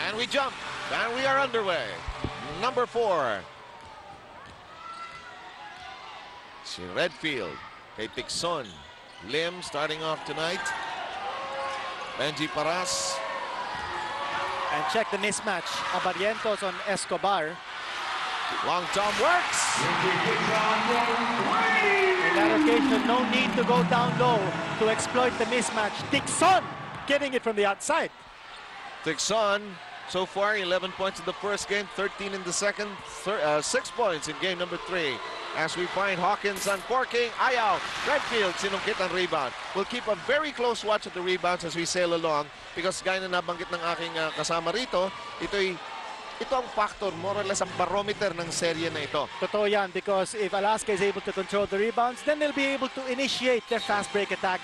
And we jump. And we are underway. Number 4. Si Redfield. Kay Tixon. Lim starting off tonight. Benji Paras. And check the mismatch. Abarientos on Escobar. Long Tom works. In that occasion, no need to go down low to exploit the mismatch. Tixon getting it from the outside. Tixon, so far 11 points in the first game, 13 in the second, 6 points in game number 3. As we find Hawkins uncorking, Ayaw, Redfield sinungkit ang rebound. We'll keep a very close watch at the rebounds as we sail along because gaya na nabanggit ng aking kasama rito, ito ang factor, more or less ang barometer ng serye na ito. Totoo yan, because if Alaska is able to control the rebounds, then they'll be able to initiate their fast break attack.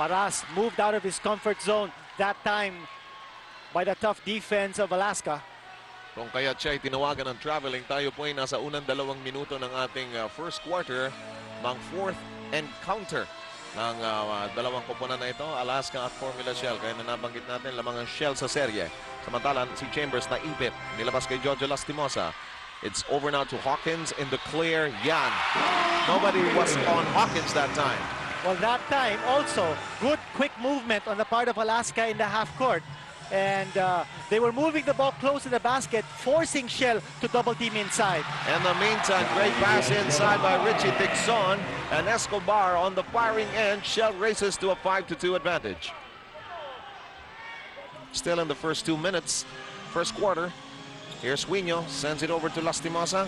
Paras moved out of his comfort zone that time by the tough defense of Alaska. Kung kaya siya ay tinawagan ng traveling, tayo po ay nasa unang 2 minuto ng ating first quarter, mang 4th encounter ng dalawang koponan na ito, Alaska at Formula Shell. Kaya na nabanggit natin, lamang ang Shell sa serye. Samantalan, si Chambers na ipit. Nilabas kay Jojo Lastimosa. It's over now to Hawkins in the clear. Yan. Nobody was on Hawkins that time. Well, that time also, good quick movement on the part of Alaska in the half court. And they were moving the ball close to the basket, forcing Shell to double team inside. In the meantime, great pass inside by Richie Tixon, and Escobar on the firing end. Shell races to a 5-2 advantage. Still in the first 2 minutes, first quarter. Here's Huino, sends it over to Lastimosa.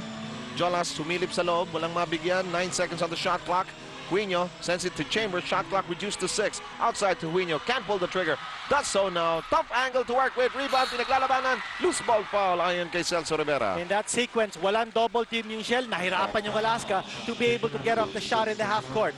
Jolas sumilip sa loob, walang mabigyan. 9 seconds on the shot clock. Huino sends it to Chambers. Shot clock reduced to 6. Outside to Huino. Can't pull the trigger. Does so now. Tough angle to work with. Rebound. Pinaglalabanan. Loose ball foul ayon kay Celso Rivera. In that sequence, walang double team yung Shell. Nahirapan yung Alaska to be able to get off the shot in the half court.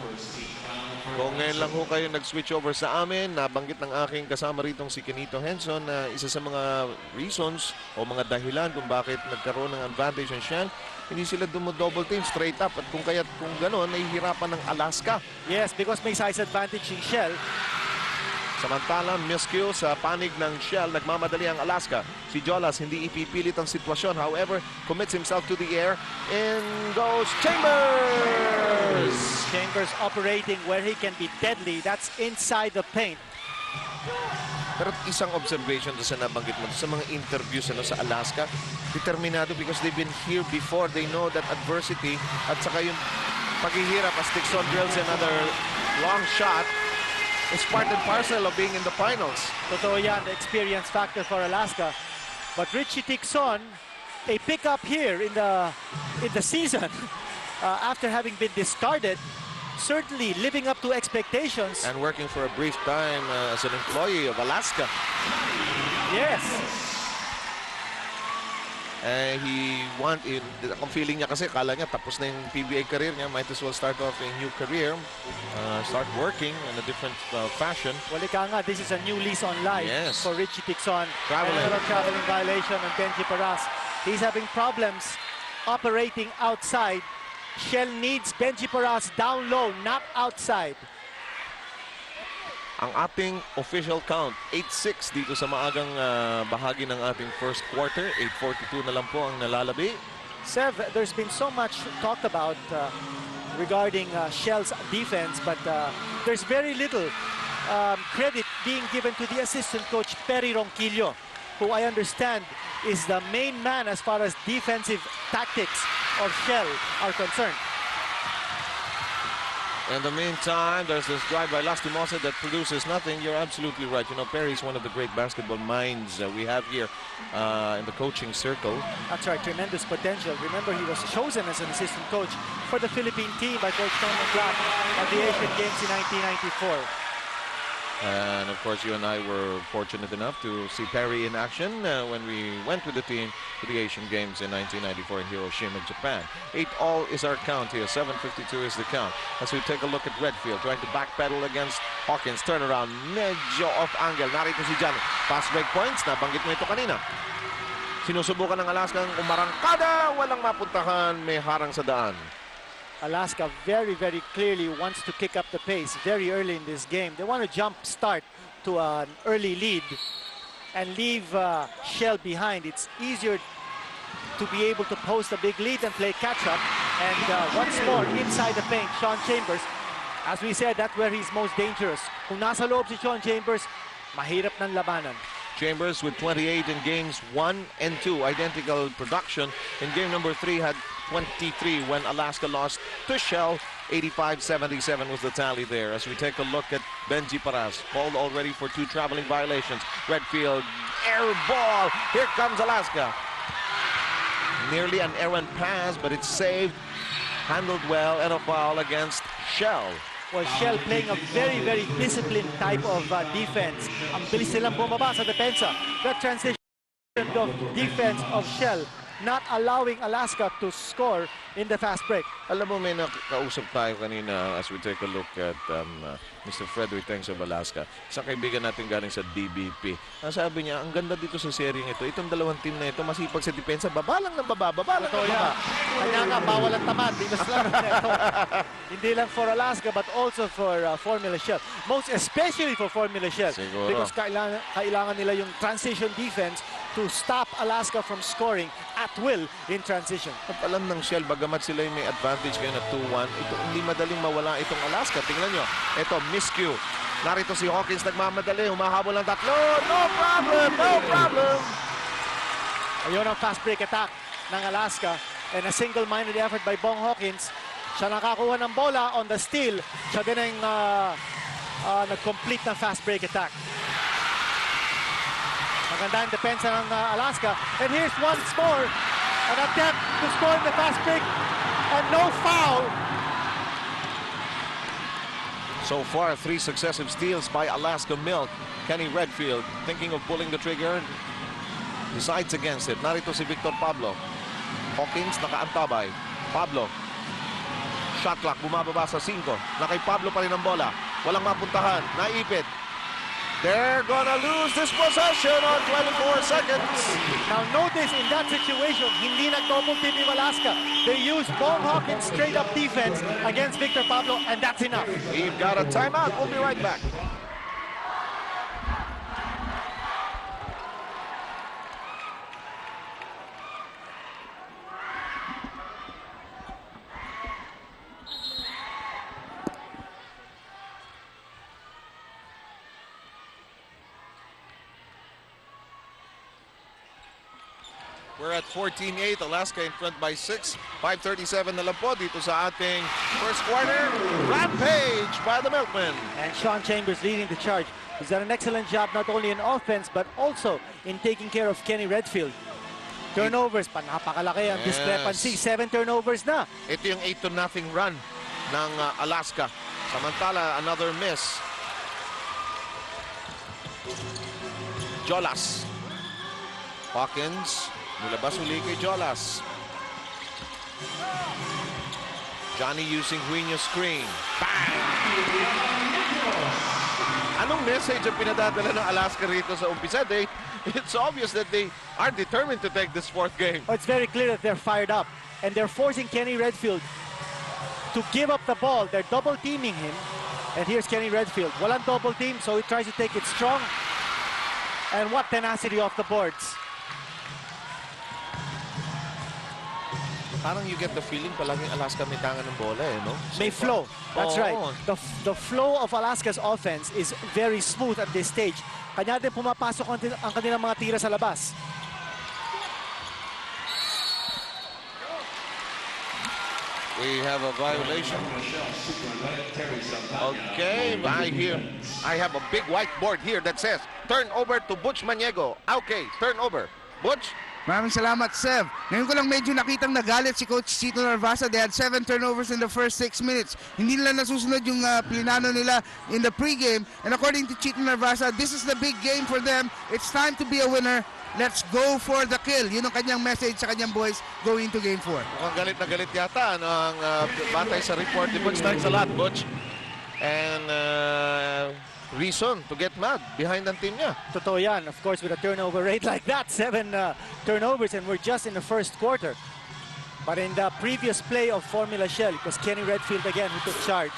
Kung ngayon lang ho kayo nag-switch over sa amin, nabanggit ng aking kasama ritong si Kenito Henson na isa sa mga reasons o mga dahilan kung bakit nagkaroon ng advantage ang Shell, hindi sila double team straight up at kung gano'n, nahihirapan ng Alaska. Yes, because may size advantage yung Shell. Samantala, miscue sa panig ng Shell, nagmamadali ang Alaska. Si Jolas hindi ipipilit ang sitwasyon. However, commits himself to the air. In goes Chambers! Chambers operating where he can be deadly. That's inside the paint. Pero isang observation doon sa nabanggit mo, sa mga interviews sa Alaska, determinado because they've been here before. They know that adversity at saka yung paghihirap as Tixon drills another long shot is part and parcel of being in the finals. Totoo yan, the experience factor for Alaska. But Richie Tixon, a pickup here in the season after having been discarded, certainly living up to expectations. And working for a brief time as an employee of Alaska. Yes. Ang feeling niya kasi, kala niya tapos na yung PBA career niya, might as well start off a new career, start working in a different fashion. Well, ika nga, this is a new lease on life for Richie Tixon. Another traveling violation on Benji Paras. He's having problems operating outside. Shell needs Benji Paras down low, not outside. Ang ating official count, 8-6 dito sa maagang bahagi ng ating first quarter. 8:42 na lang po ang nalalabi. Sev, there's been so much talked about regarding Shell's defense, but there's very little credit being given to the assistant coach, Perry Ronquillo, who I understand is the main man as far as defensive tactics of Shell are concerned. In the meantime, there's this drive by Lastimosa that produces nothing. You're absolutely right. You know, Perry's one of the great basketball minds we have here in the coaching circle. That's right, tremendous potential. Remember, he was chosen as an assistant coach for the Philippine team by Coach Norman Black at the Asian Games in 1994. And of course, you and I were fortunate enough to see Perry in action when we went with the team to the Asian Games in 1994 in Hiroshima, Japan. 8-all is our count here. 7:52 is the count. As we take a look at Redfield, trying to backpedal against Hawkins. Turnaround, medyo off angle. Narito si Jan. Fast break points. Nabanggit mo ito kanina. Sinusubukan ng Alaska ang umarangkada. Walang mapuntahan. May harang sa daan. Alaska very, very clearly wants to kick up the pace very early in this game. They want to jump start to an early lead and leave Shell behind. It's easier to be able to post a big lead and play catch-up. And once more, inside the paint, Sean Chambers. As we said, that's where he's most dangerous. Kung nasa loob si Sean Chambers, mahirap ng labanan. Chambers with 28 in games 1 and 2. Identical production. In game number 3 had 23 when Alaska lost to Shell. 85-77 was the tally there. As we take a look at Benji Paras, called already for 2 traveling violations. Redfield, air ball. Here comes Alaska. Nearly an errant pass, but it's saved. Handled well and a foul against Shell. Well, Shell playing a very, very disciplined type of defense. Ang bilis nilang bumaba sa depensa. That transition of defense of Shell not allowing Alaska to score in the fast break. Alam mo, may nakausap tayo kanina as we take a look at Mr. Frederick Tengs of Alaska. Isang kaibigan natin galing sa DBP. Sabi niya, ang ganda dito sa seryeng ito. Itong dalawang team na ito, masipag sa depensa. Baba lang ng baba, baba lang ng baba. Kanya nga, bawal ang tamad. Hindi lang for Alaska, but also for Formula Shell. Most especially for Formula Shell. Siguro. Because kailangan nila yung transition defense to stop Alaska from scoring at will in transition. At alam ng Shell, bagamat sila may advantage ngayon na 2-1, ito hindi madaling mawala itong Alaska. Tingnan nyo, ito, miscue. Narito si Hawkins, nagmamadali, humahabol ng tatlo. No problem, no problem. Ayun ang fast break attack ng Alaska and a single-minded effort by Bong Hawkins. Siya nakakuha ng bola on the steal. Siya din ang nag-complete ng fast break attack. Maganda ang depensa ng Alaska. And here's once more an attempt to score in the fast break and no foul. So far, 3 successive steals by Alaska Milk. Kenny Redfield thinking of pulling the trigger. Decides against it. Narito si Victor Pablo. Hawkins nakaantabay. Pablo. Shot clock bumababa sa 5. Na kay Pablo pa rin ang bola. Walang mapuntahan. Naipit. They're gonna lose this possession on 24 seconds. Now notice in that situation, hindi nag-double team yung Alaska. They used Bong Hawkins straight up defense against Victor Pablo, and that's enough. We've got a timeout. We'll be right back. We're at 14-8. Alaska in front by 6. 5:37 na lang po dito sa ating first quarter. Rampage by the Milkmen. And Sean Chambers leading the charge. He's done an excellent job not only in offense but also in taking care of Kenny Redfield. Turnovers pa, napakalaki ang discrepancy. 7 turnovers na. Ito yung 8-0 run ng Alaska. Samantala, another miss. Jolas. Hawkins. Nilabas uli kay Jolas. Johnny using Huino screen. Bang! Anong message ang pinadadala ng Alaska rito sa umpisa? It's obvious that they are determined to take this 4th game. Oh, it's very clear that they're fired up. And they're forcing Kenny Redfield to give up the ball. They're double teaming him. And here's Kenny Redfield. Walang double team, so he tries to take it strong. And what tenacity off the boards. Parang you get the feeling palaging Alaska may tangan ng bola no? May flow. That's right. The flow of Alaska's offense is very smooth at this stage. Kanya din pumapasok ang kanilang mga tira sa labas. We have a violation. Okay, I have a big whiteboard here that says turnover to Butch Maniego. Okay, turnover. Butch? Maraming salamat, Sev. Ngayon ko lang medyo nakitang nagalit si Coach Chito Narvasa. They had 7 turnovers in the first 6 minutes. Hindi nila nasusunod yung plinano nila in the pregame. And according to Chito Narvasa, this is the big game for them. It's time to be a winner. Let's go for the kill. Yun ang kanyang message sa kanyang boys going to game 4. Mukhang galit na galit yata ang batay sa report ni Butch. Thanks a lot, Butch. And reason to get mad behind ang team niya. Totoo yan. Of course, with a turnover rate like that, 7 turnovers, and we're just in the first quarter. But in the previous play of Formula Shell, it was Kenny Redfield again who took charge.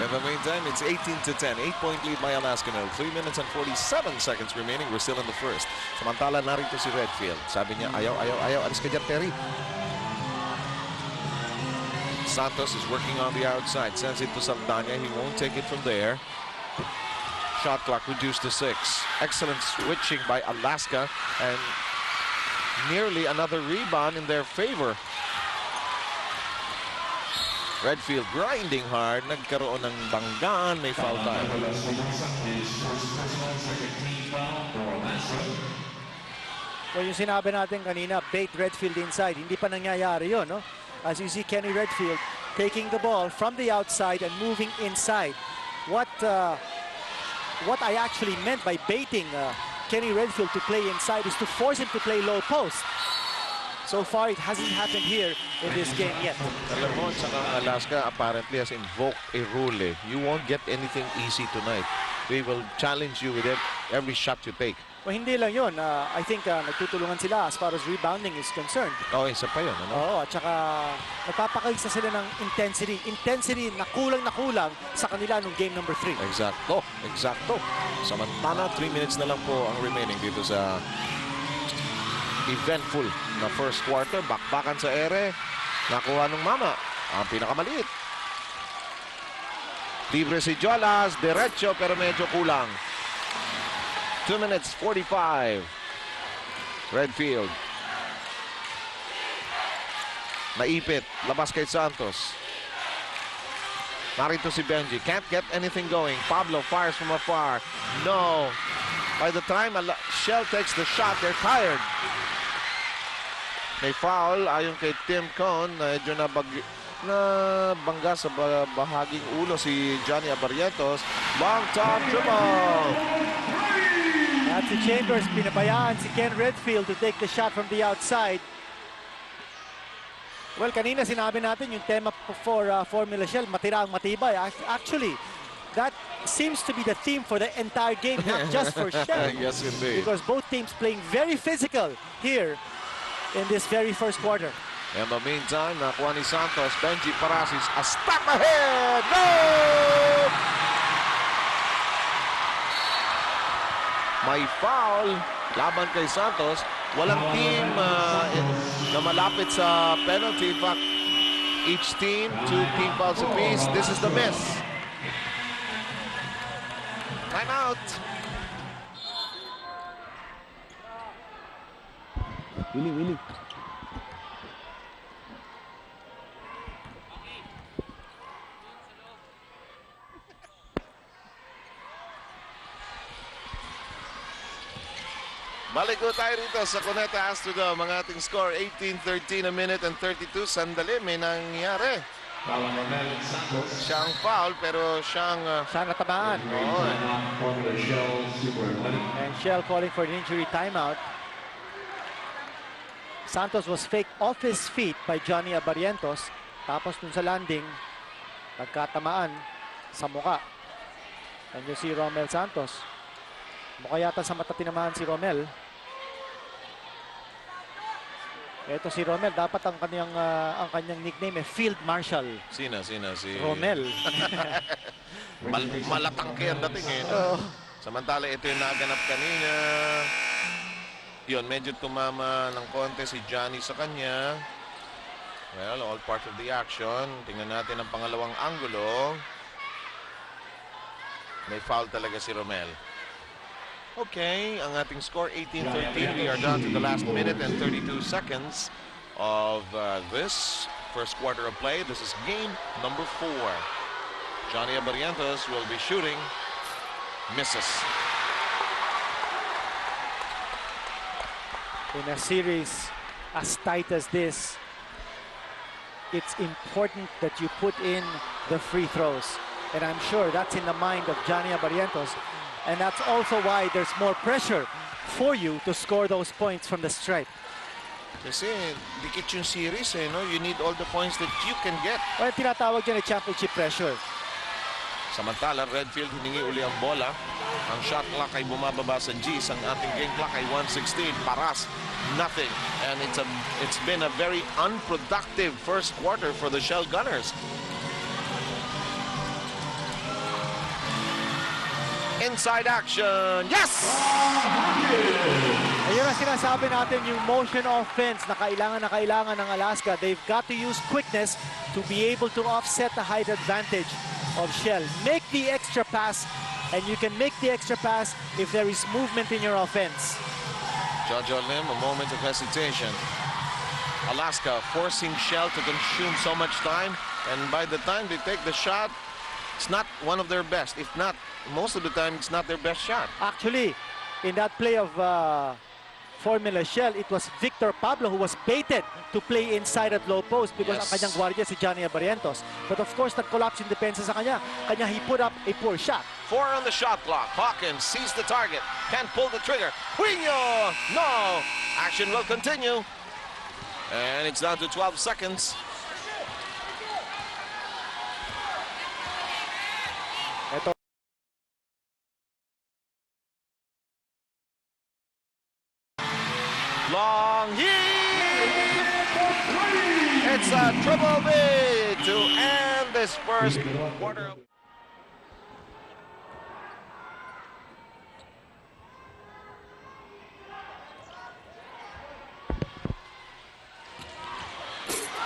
In the meantime, it's 18-10. 8-point lead by Alaska now. 3 minutes and 47 seconds remaining. We're still in the first. Samantala, narito si Redfield. Sabi niya, ayaw. Alis ka dyan, Terry. Santos is working on the outside. Sends it to Saldana. He won't take it from there. Shot clock reduced to 6. Excellent switching by Alaska. And nearly another rebound in their favor. Redfield grinding hard. Nagkaroon ng banggaan. May foul time. Well, yung sinabi natin kanina, bait Redfield inside. Hindi pa nangyayari yun, no? As you see, Kenny Redfield taking the ball from the outside and moving inside. What I actually meant by baiting Kenny Redfield to play inside is to force him to play low post. So far, it hasn't happened here in this game yet. Alam mo, saka Alaska apparently has invoked a rule. You won't get anything easy tonight. They will challenge you with every shot you take. Well, hindi lang yun. I think nagtutulungan sila as far as rebounding is concerned. Oh, isa pa yun, ano? Oo, at saka nagpapakaisa sila ng intensity. Intensity na kulang sa kanila nung game number 3. Exacto. Samantala, 3 minutes na lang po ang remaining dito sa eventful na first quarter. Bakbakan sa ere. Nakuha ng Mama. Ang pinakamaliit. Libre si Jolas. Diretso pero medyo kulang. 2 minutes 45. Redfield. Naipit. Labas kay Santos. Narito si Benji. Can't get anything going. Pablo fires from afar. No. By the time Shell takes the shot, they're tired. May foul ayon kay Tim Cohn. Medyo bangga sa bahaging ulo si Johnny Abarrientos. Long top dribble. At si Chambers, pinabayaan si Ken Redfield to take the shot from the outside. Well, kanina sinabi natin yung tema for Formula Shell, matira ang matibay. Actually, that seems to be the theme for the entire game, not just for Shell. Yes, indeed. Because both teams playing very physical here in this very first quarter. In the meantime, nakuha ni Santos. Benji Parasis, a step ahead! No! May foul laban kay Santos. Walang team na malapit sa penalty. In fact, each team, 2 team fouls apiece. This is the miss. Time out. Willie. Balik ko tayo rito sa Cuneta Astrodome. Ang ating score, 18-13 a minute and 32. Sandali, may nangyari. Siyang foul, pero siyang natamaan. And Shell calling for an injury timeout. Santos was faked off his feet by Johnny Abarrientos. Tapos dun sa landing, nagkatamaan sa muka. And you see Romel Santos. Mukha yata sa mata tinamahan si Romel. Ito si Romel, dapat ang kanyang nickname Field Marshal. Sina si Romel. Malatangke ang dating eh. Samantala ito yung naganap kanina. Yun, medyo tumama ng konti si Johnny sa kanya. Well, all part of the action. Tingnan natin ang pangalawang anggulo. May foul talaga si Romel. Okay, ang ating score 18-13. We are down to the last minute and 32 seconds of this first quarter of play. This is game number 4. Johnny Abarrientos will be shooting. Misses. In a series as tight as this, it's important that you put in the free throws. And I'm sure that's in the mind of Johnny Abarrientos. And that's also why there's more pressure for you to score those points from the stripe. Kasi dikit yung series eh, no? You need all the points that you can get. Well, tinatawag dyan ay championship pressure. Samantala, Redfield hiningi uli ang bola. Ang shot clock ay bumababa sa G's. Ang ating game clock ay 1:16. Paras, nothing. And it's been a very unproductive first quarter for the Shell Gunners. Inside action. Yes! Ayun ang sinasabi natin, yung motion offense na kailangan ng Alaska. They've got to use quickness to be able to offset the height advantage of Shell. Make the extra pass, and you can make the extra pass if there is movement in your offense. Jojo Lim, a moment of hesitation. Alaska forcing Shell to consume so much time, and by the time they take the shot, it's not one of their best. If not, most of the time, it's not their best shot. Actually, in that play of Formula Shell, it was Victor Pablo who was baited to play inside at low post because ang kanyang guardia si Johnny Abarientos. But of course, nag-collapse yung depensa sa kanya. He put up a poor shot. 4 on the shot clock. Hawkins sees the target. Can't pull the trigger. Huino! No! Action will continue. And it's down to 12 seconds. Ito. Long heat! It's a triple B to end this first quarter.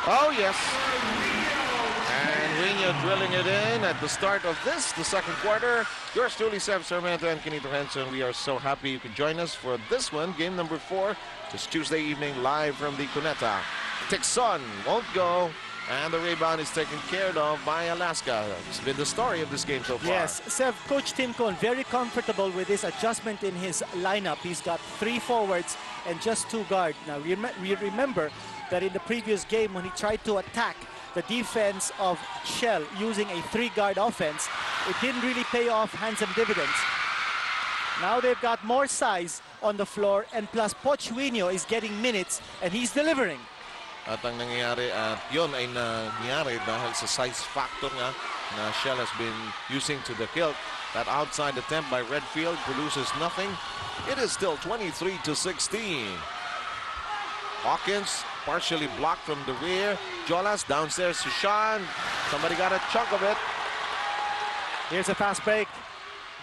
Oh, yes. And Rino drilling it in at the start of the second quarter. Yours truly, Sam Sarmiento and Kenito Henson. We are so happy you could join us for this one, game number 4. This Tuesday evening, live from the Cuneta. Tixon won't go, and the rebound is taken care of by Alaska. It's been the story of this game so far. Yes, Sev, Coach Tim Cohn very comfortable with this adjustment in his lineup. He's got 3 forwards and just 2 guards. Now, we remember that in the previous game when he tried to attack the defense of Shell using a 3-guard offense, it didn't really pay off handsome dividends. Now they've got more size on the floor, and plus Pochuino is getting minutes and he's delivering. At ang nangyayari at yun ay nangyayari dahil sa size factor nga na Shell has been using to the kilt. That outside attempt by Redfield produces nothing. It is still 23-16. Hawkins partially blocked from the rear. Jolas downstairs to Sean. Somebody got a chunk of it. Here's a fast break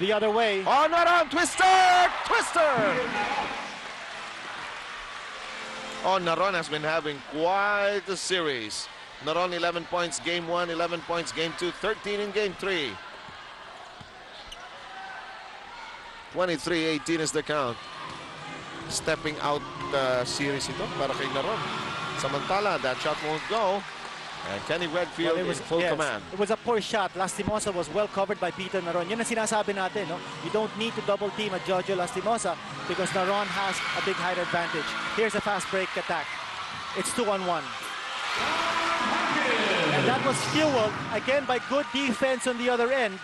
the other way. Oh, not on! Twister! Twister! Oh, Naron has been having quite a series. Naron 11 points game 1, 11 points game 2, 13 in game 3. 23-18 is the count. Stepping out series ito para kay Naron. Samantala, that shot won't go. And Kenny Redfield in full command. It was a poor shot. Lastimosa was well covered by Peter Naron. Yun ang sinasabi natin, no? You don't need to double team at Jojo Lastimosa because Naron has a big height advantage. Here's a fast break attack. It's 2-on-1. And that was fueled again by good defense on the other end.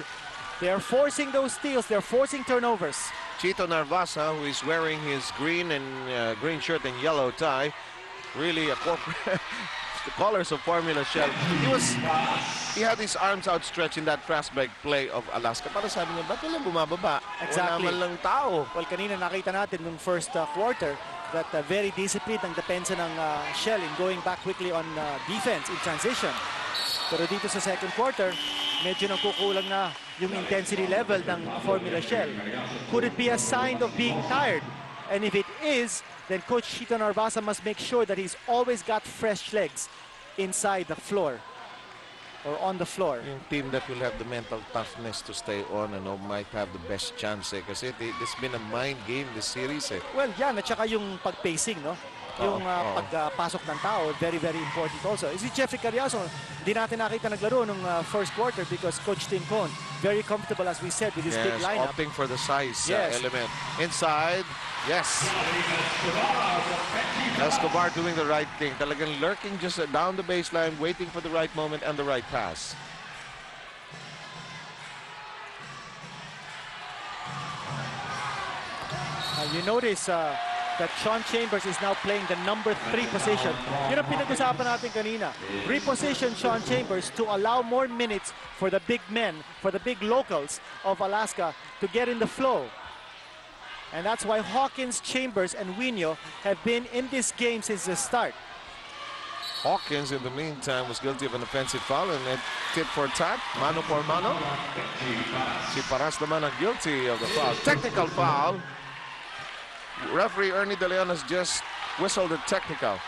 They're forcing those steals. They're forcing turnovers. Chito Narvasa, who is wearing his green shirt and yellow tie, really a corporate. The colors of Formula Shell. He had his arms outstretched in that fast break play of Alaska. Para sabi niya, ba't walang bumababa? Exactly. Wala man lang tao. Well, kanina nakita natin nung first quarter that very disciplined ang depensa ng Shell in going back quickly on defense in transition. Pero dito sa second quarter, medyo nagkukulang na yung intensity level ng Formula Shell. Could it be a sign of being tired? And if it is, then Coach Chito Narvasa must make sure that he's always got fresh legs inside the floor or on the floor. Yung team that will have the mental toughness to stay on and might have the best chance kasi it's been a mind game this series Well, yan, at saka yung pag-pacing, no? Yung pagpasok ng tao, very, very important also. Si Jeffrey Carriazo, hindi natin nakita naglaro nung first quarter because Coach Tim Cohn, very comfortable, as we said, with his big lineup. Opting for the size element. Inside, yes. Escobar doing the right thing. Talagang lurking just down the baseline, waiting for the right moment and the right pass. You notice that Sean Chambers is now playing the number 3 position. Yun ang pinag-usapan natin kanina. Reposition Sean Chambers to allow more minutes for the big men, for the big locals of Alaska to get in the flow. And that's why Hawkins, Chambers, and Wino have been in this game since the start. Hawkins, in the meantime, was guilty of an offensive foul and it tit for tat, mano por mano. Si Paras naman ang guilty of the foul. Technical foul. Referee Ernie De Leon has just whistled a technical.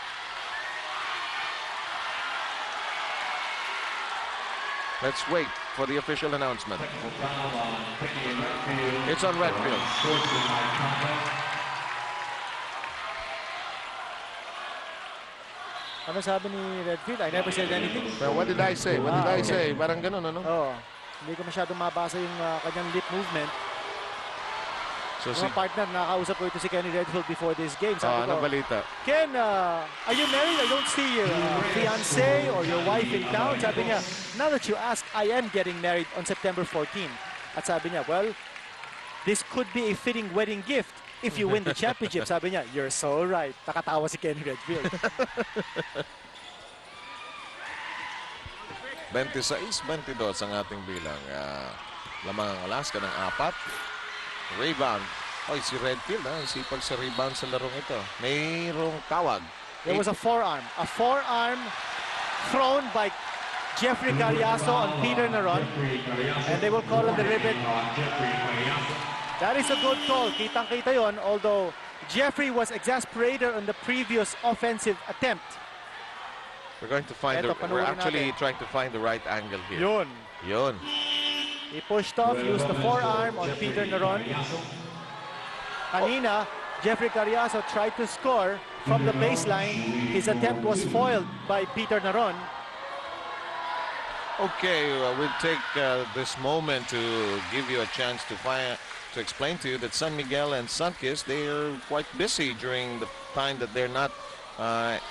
Let's wait for the official announcement. It's on Redfield. Ano sabi ni Redfield? I never said anything. Well, what did I say? What did I say? Parang ganun, ano? Oo. Hindi ko masyadong mabasa yung kanyang lip movement. So, Mga partner, nakausap ko ito si Kenny Redfield before this game. Sabi ko, ano balita? Ken, are you married? I don't see your fiancé or your wife in town. Sabi niya, now that you ask, I am getting married on September 14. At sabi niya, well, this could be a fitting wedding gift if you win the championship. Sabi niya, you're so right. Nakatawa si Kenny Redfield. 26-22 ang ating bilang. Lamang ang Alaska ng 4. Rebound. Oy, si Redfield, sipag sa rebound sa larong ito. Mayroong tawag. There was a forearm. A forearm thrown by Jeffrey Carriazo on Peter Naron. And they will call on the ribbon. That is a good call. Kitang-kita yon. Although Jeffrey was exasperated on the previous offensive attempt. We're going to find we're actually trying to find the right angle here. Yun. He pushed off, used the forearm on Peter Naron. Kanina, Jeffrey Carriazo tried to score from the baseline. His attempt was foiled by Peter Naron. Okay, we'll take this moment to give you a chance to explain to you that San Miguel and Sunkist, they are quite busy during the time that they're not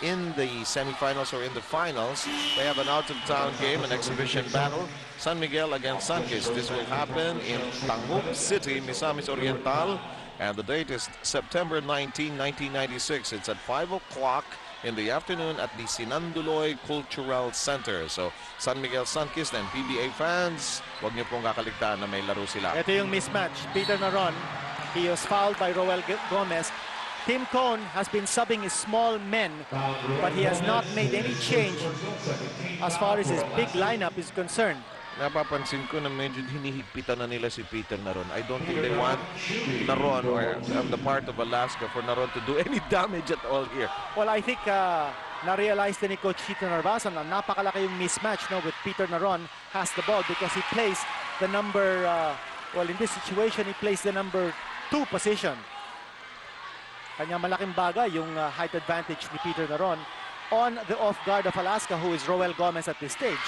in the semifinals or in the finals. They have an out-of-town game, an exhibition battle. San Miguel against Sunkist. This will happen in Tangub City, Misamis Oriental. And the date is September 19, 1996. It's at 5 o'clock in the afternoon at the Sinanduloy Cultural Center. So, San Miguel Sunkist and PBA fans, huwag niyo pong kakaligtaan na may laro sila. Ito yung mismatch. Peter Naron, he was fouled by Roel Gomez. Tim Cone has been subbing his small men, but he has not made any change as far as his big lineup is concerned. Napapansin ko na medyo hinihigpitan na nila si Peter Naron. I don't think they want Naron or the part of Alaska for Naron to do any damage at all here. Well, I think na-realize din ni Coach Chito Narvasan na napakalaki yung mismatch with Peter Naron has the ball because he plays the number, well, in this situation, he plays the number 2 position. Kanyang malaking bagay yung height advantage ni Peter Naron on the off guard of Alaska, who is Roel Gomez at this stage.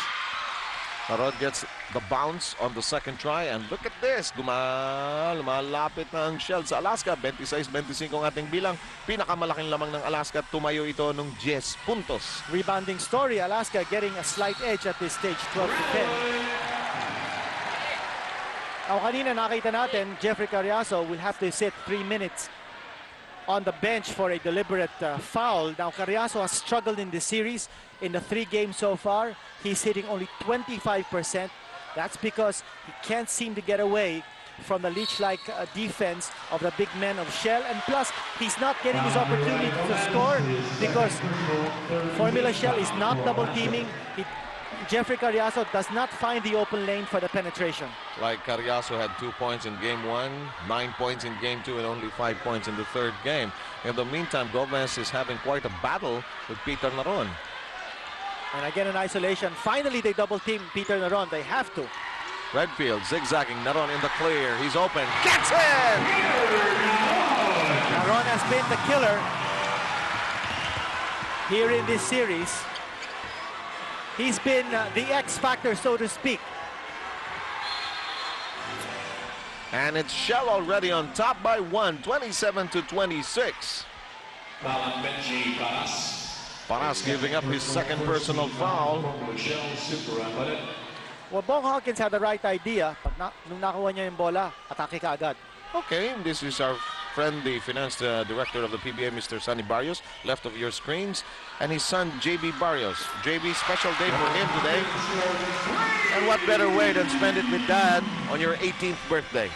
Naron gets the bounce on the second try and look at this. Lumalapit na ang Shell sa Alaska. 26-25 ang ating bilang. Pinakamalaking lamang ng Alaska. Tumayo ito nung 10 puntos. Rebounding story. Alaska getting a slight edge at this stage, 12-10. Now, kanina nakita natin, Jeffrey Carriazo will have to sit 3 minutes on the bench for a deliberate foul. Now, Carriazo has struggled in this series. In the 3 games so far, he's hitting only 25%. That's because he can't seem to get away from the leech-like defense of the big men of Shell. And plus, he's not getting his opportunity to score because Formula Shell is not double-teaming. Jeffrey Carriazo does not find the open lane for the penetration. Like Carriazo had 2 points in game 1, 9 points in game 2, and only 5 points in the third game. In the meantime, Gomez is having quite a battle with Peter Naron. And again in isolation, finally they double team Peter Naron. They have to. Redfield zigzagging, Naron in the clear. He's open, gets in! Naron has been the killer here in this series. He's been the X factor, so to speak. And it's Shell already on top by 1, 27-26. Paras giving up his second personal foul. Well, Bong Hawkins had the right idea. Nung nakuha niya yung bola, atake ka agad. Okay, this is our friend, the finance director of the PBA, Mr. Sonny Barrios, left of your screens, and his son, JB Barrios. JB, special day for him today. And what better way than spend it with Dad on your 18th birthday?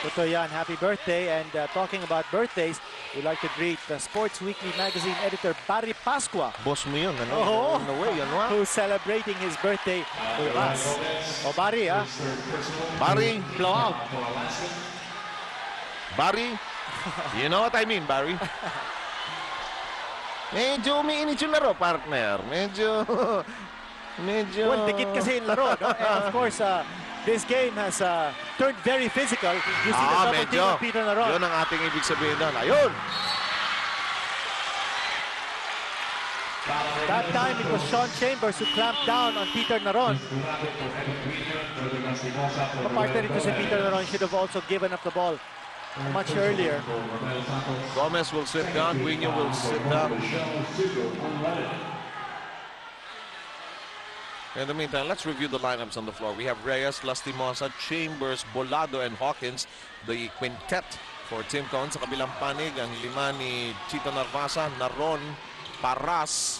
Totoo yan, happy birthday. And talking about birthdays, we'd like to greet the Sports Weekly magazine editor Barry Pascua. Boss mo yun, ano? Oo. In a way, ano? Who's celebrating his birthday with us. O Barry, Barry, blow out. Barry, you know what I mean, Barry? Medyo umiinit yung laro, partner. Medyo... Well, dikit kasi yung laro, no? And of course, this game has turned very physical. You see the double team of Peter Naron. Yun ang ating ibig sabihin doon. Ayun! That time, it was Sean Chambers who clamped down on Peter Naron. Partner ito si Peter Naron should have also given up the ball much earlier. Gomez will sit down. Guinho will sit down. In the meantime, let's review the lineups on the floor. We have Reyes, Lastimosa, Chambers, Bolado, and Hawkins. The quintet for Tim Cone. Sa kabilang panig, ang lima ni Chito Narvasa, Naron, Paras,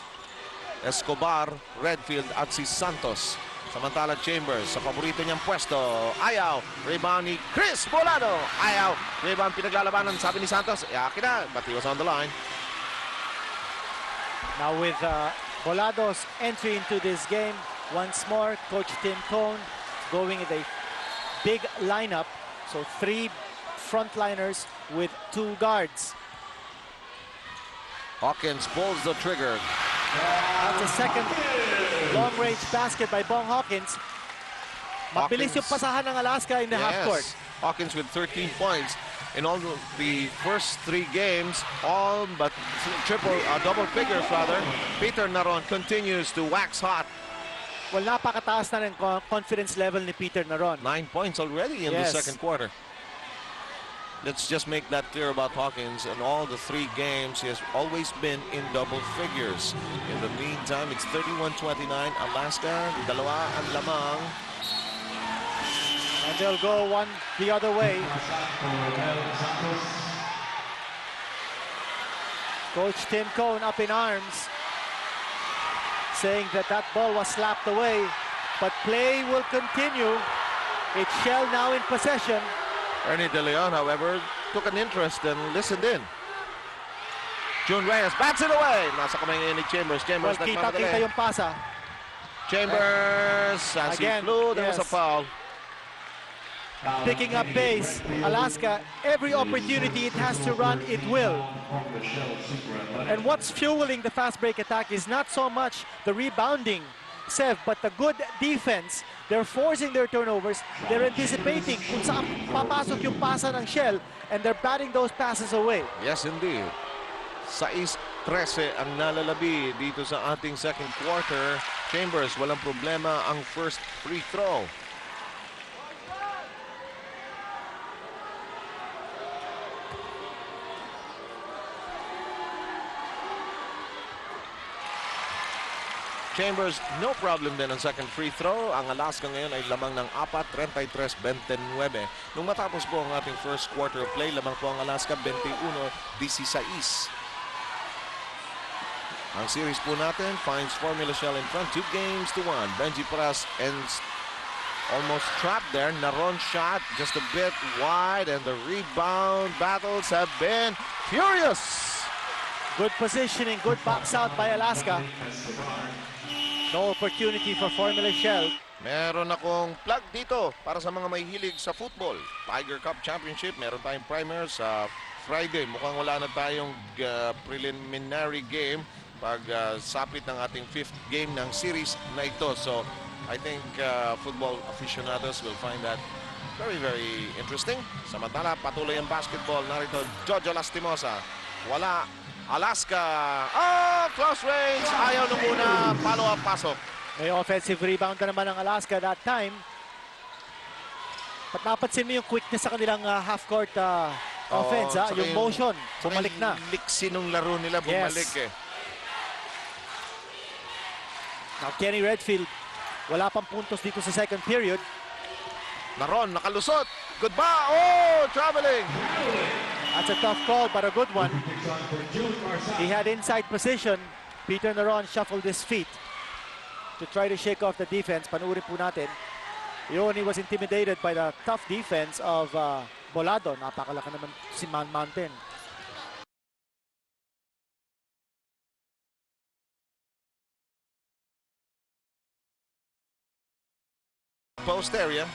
Escobar, Redfield, at si Santos. Samantala, Chambers sa paborito niyang pwesto. Ayaw. Rebound ni Chris Bolado. Ayaw. Rebound pinaglalabanan. Sabi ni Santos, akin na. But he was on the line. Now with Bolado's entry into this game, once more, Coach Tim Cone going with a big lineup. So 3 frontliners with 2 guards. Hawkins pulls the trigger. That's a second long-range basket by Bong Hawkins. Mabilis yung pasahan ng Alaska in the half court. Hawkins with 13 points in all the first 3 games, all but double figures rather. Peter Naron continues to wax hot. Well, napakataas na ng confidence level ni Peter Naron. 9 points already in the second quarter. Let's just make that clear about Hawkins. In all the 3 games, he has always been in double figures. In the meantime, it's 31-29. Alaska, dalawa ang lamang. And they'll go one the other way. Coach Tim Cone up in arms, saying that that ball was slapped away, but play will continue. It's Shell now in possession. Ernie De Leon, however, took an interest and listened in. June Reyes bats it away. Nasa kamay ngayon ni Chambers. Chambers Well, kita yung pasa. Chambers, as he flew, there was a foul. Picking up pace, Alaska, every opportunity it has to run, it will. And what's fueling the fast break attack is not so much the rebounding, Sev, but the good defense. They're forcing their turnovers. They're anticipating kung saan papasok yung pasa ng Shell, and they're batting those passes away. Yes, indeed. 6-13 ang nalalabi dito sa ating second quarter. Chambers, walang problema ang first free throw. Chambers, no problem din ang second free throw. Ang Alaska ngayon ay lamang ng 4, 33-29. Nung matapos po ang ating first quarter of play, lamang po ang Alaska 21-16. Ang series po natin finds Formula Shell in front 2-1. Benji Paras ends almost trapped there. Naron shot just a bit wide, and the rebound battles have been furious. Good positioning, good box out by Alaska. No opportunity for Formula Shell. Meron akong plug dito para sa mga may hilig sa football. Tiger Cup Championship, meron tayong primer sa Friday. Mukhang wala na tayong preliminary game pag sapit ng ating 5th game ng series na ito. So, I think football aficionados will find that very, very interesting. Samantala, patuloy ang basketball. Narito, Jojo Lastimosa. Wala. Alaska, close range, ayaw na muna, follow-up pasok. May offensive rebound na naman ang Alaska that time. But napansin mo yung quickness sa kanilang half-court offense, yung motion, bumalik na. Liksi nung laro nila, bumalik Now Kenny Redfield, wala pang puntos dito sa second period. Naron, nakalusot, goodbye, oh, traveling. That's a tough call, but a good one. He had inside position. Peter Naron shuffled his feet to try to shake off the defense. Panuurin po natin. Yun, he was intimidated by the tough defense of Bolado. Napakalaki naman si Mountain. Post area.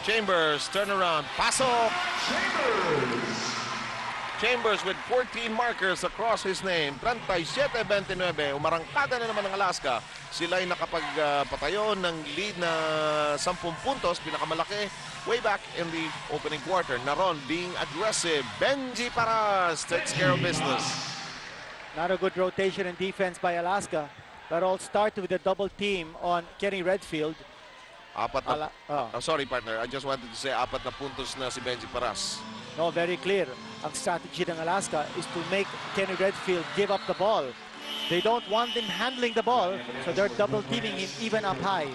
Chambers, turnaround, pasok! Chambers with 14 markers across his name. 37-29. Umarangkada na naman ng Alaska. Sila ay nakapagpatayo ng lead na 10 puntos. Pinakamalaki way back in the opening quarter. Naron being aggressive. Benji Paras takes care of business. Not a good rotation in defense by Alaska. That all started with a double team on Kenny Redfield. I'm sorry, partner. I just wanted to say 4 na puntos na si Benji Paras. No, very clear. Ang strategy ng Alaska is to make Kenny Redfield give up the ball. They don't want him handling the ball, so they're double teaming him even up high.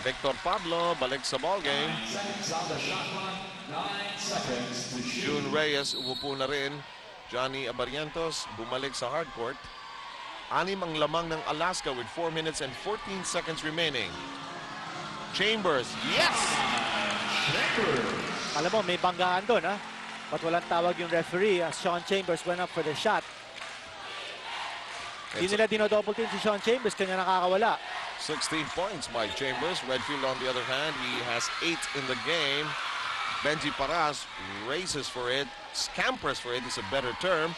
Victor Pablo balik sa ball game. June Reyes umupo na rin. Johnny Abarientos bumalik sa hardcourt. 6 ang lamang ng Alaska with 4 minutes and 14 seconds remaining. Chambers, yes! Alam mo, may banggaan doon, ha? But walang tawag yung referee as Sean Chambers went up for the shot. Hindi nila dinodouble team si Sean Chambers, kanya nakakawala. 16 points by Chambers. Redfield, on the other hand, he has 8 in the game. Benji Paras races for it, scampers for it is a better term.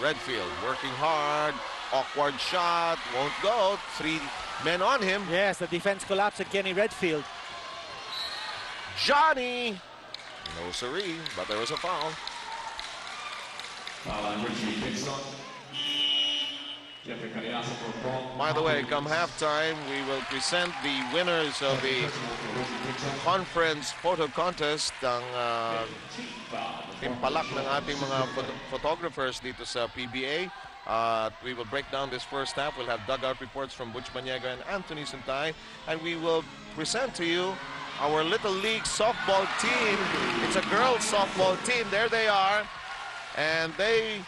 Redfield working hard, awkward shot, won't go. 3 men on him. Yes, the defense collapsed at Kenny Redfield. Johnny! No siree, but there was a foul. By the way, come halftime, we will present the winners of the conference photo contest. Ang timpalak ng ating mga photographers dito sa PBA. We will break down this first half. We'll have dugout reports from Butch Maniaga and Anthony Santay. And we will present to you our Little League softball team. It's a girls softball team. There they are. And they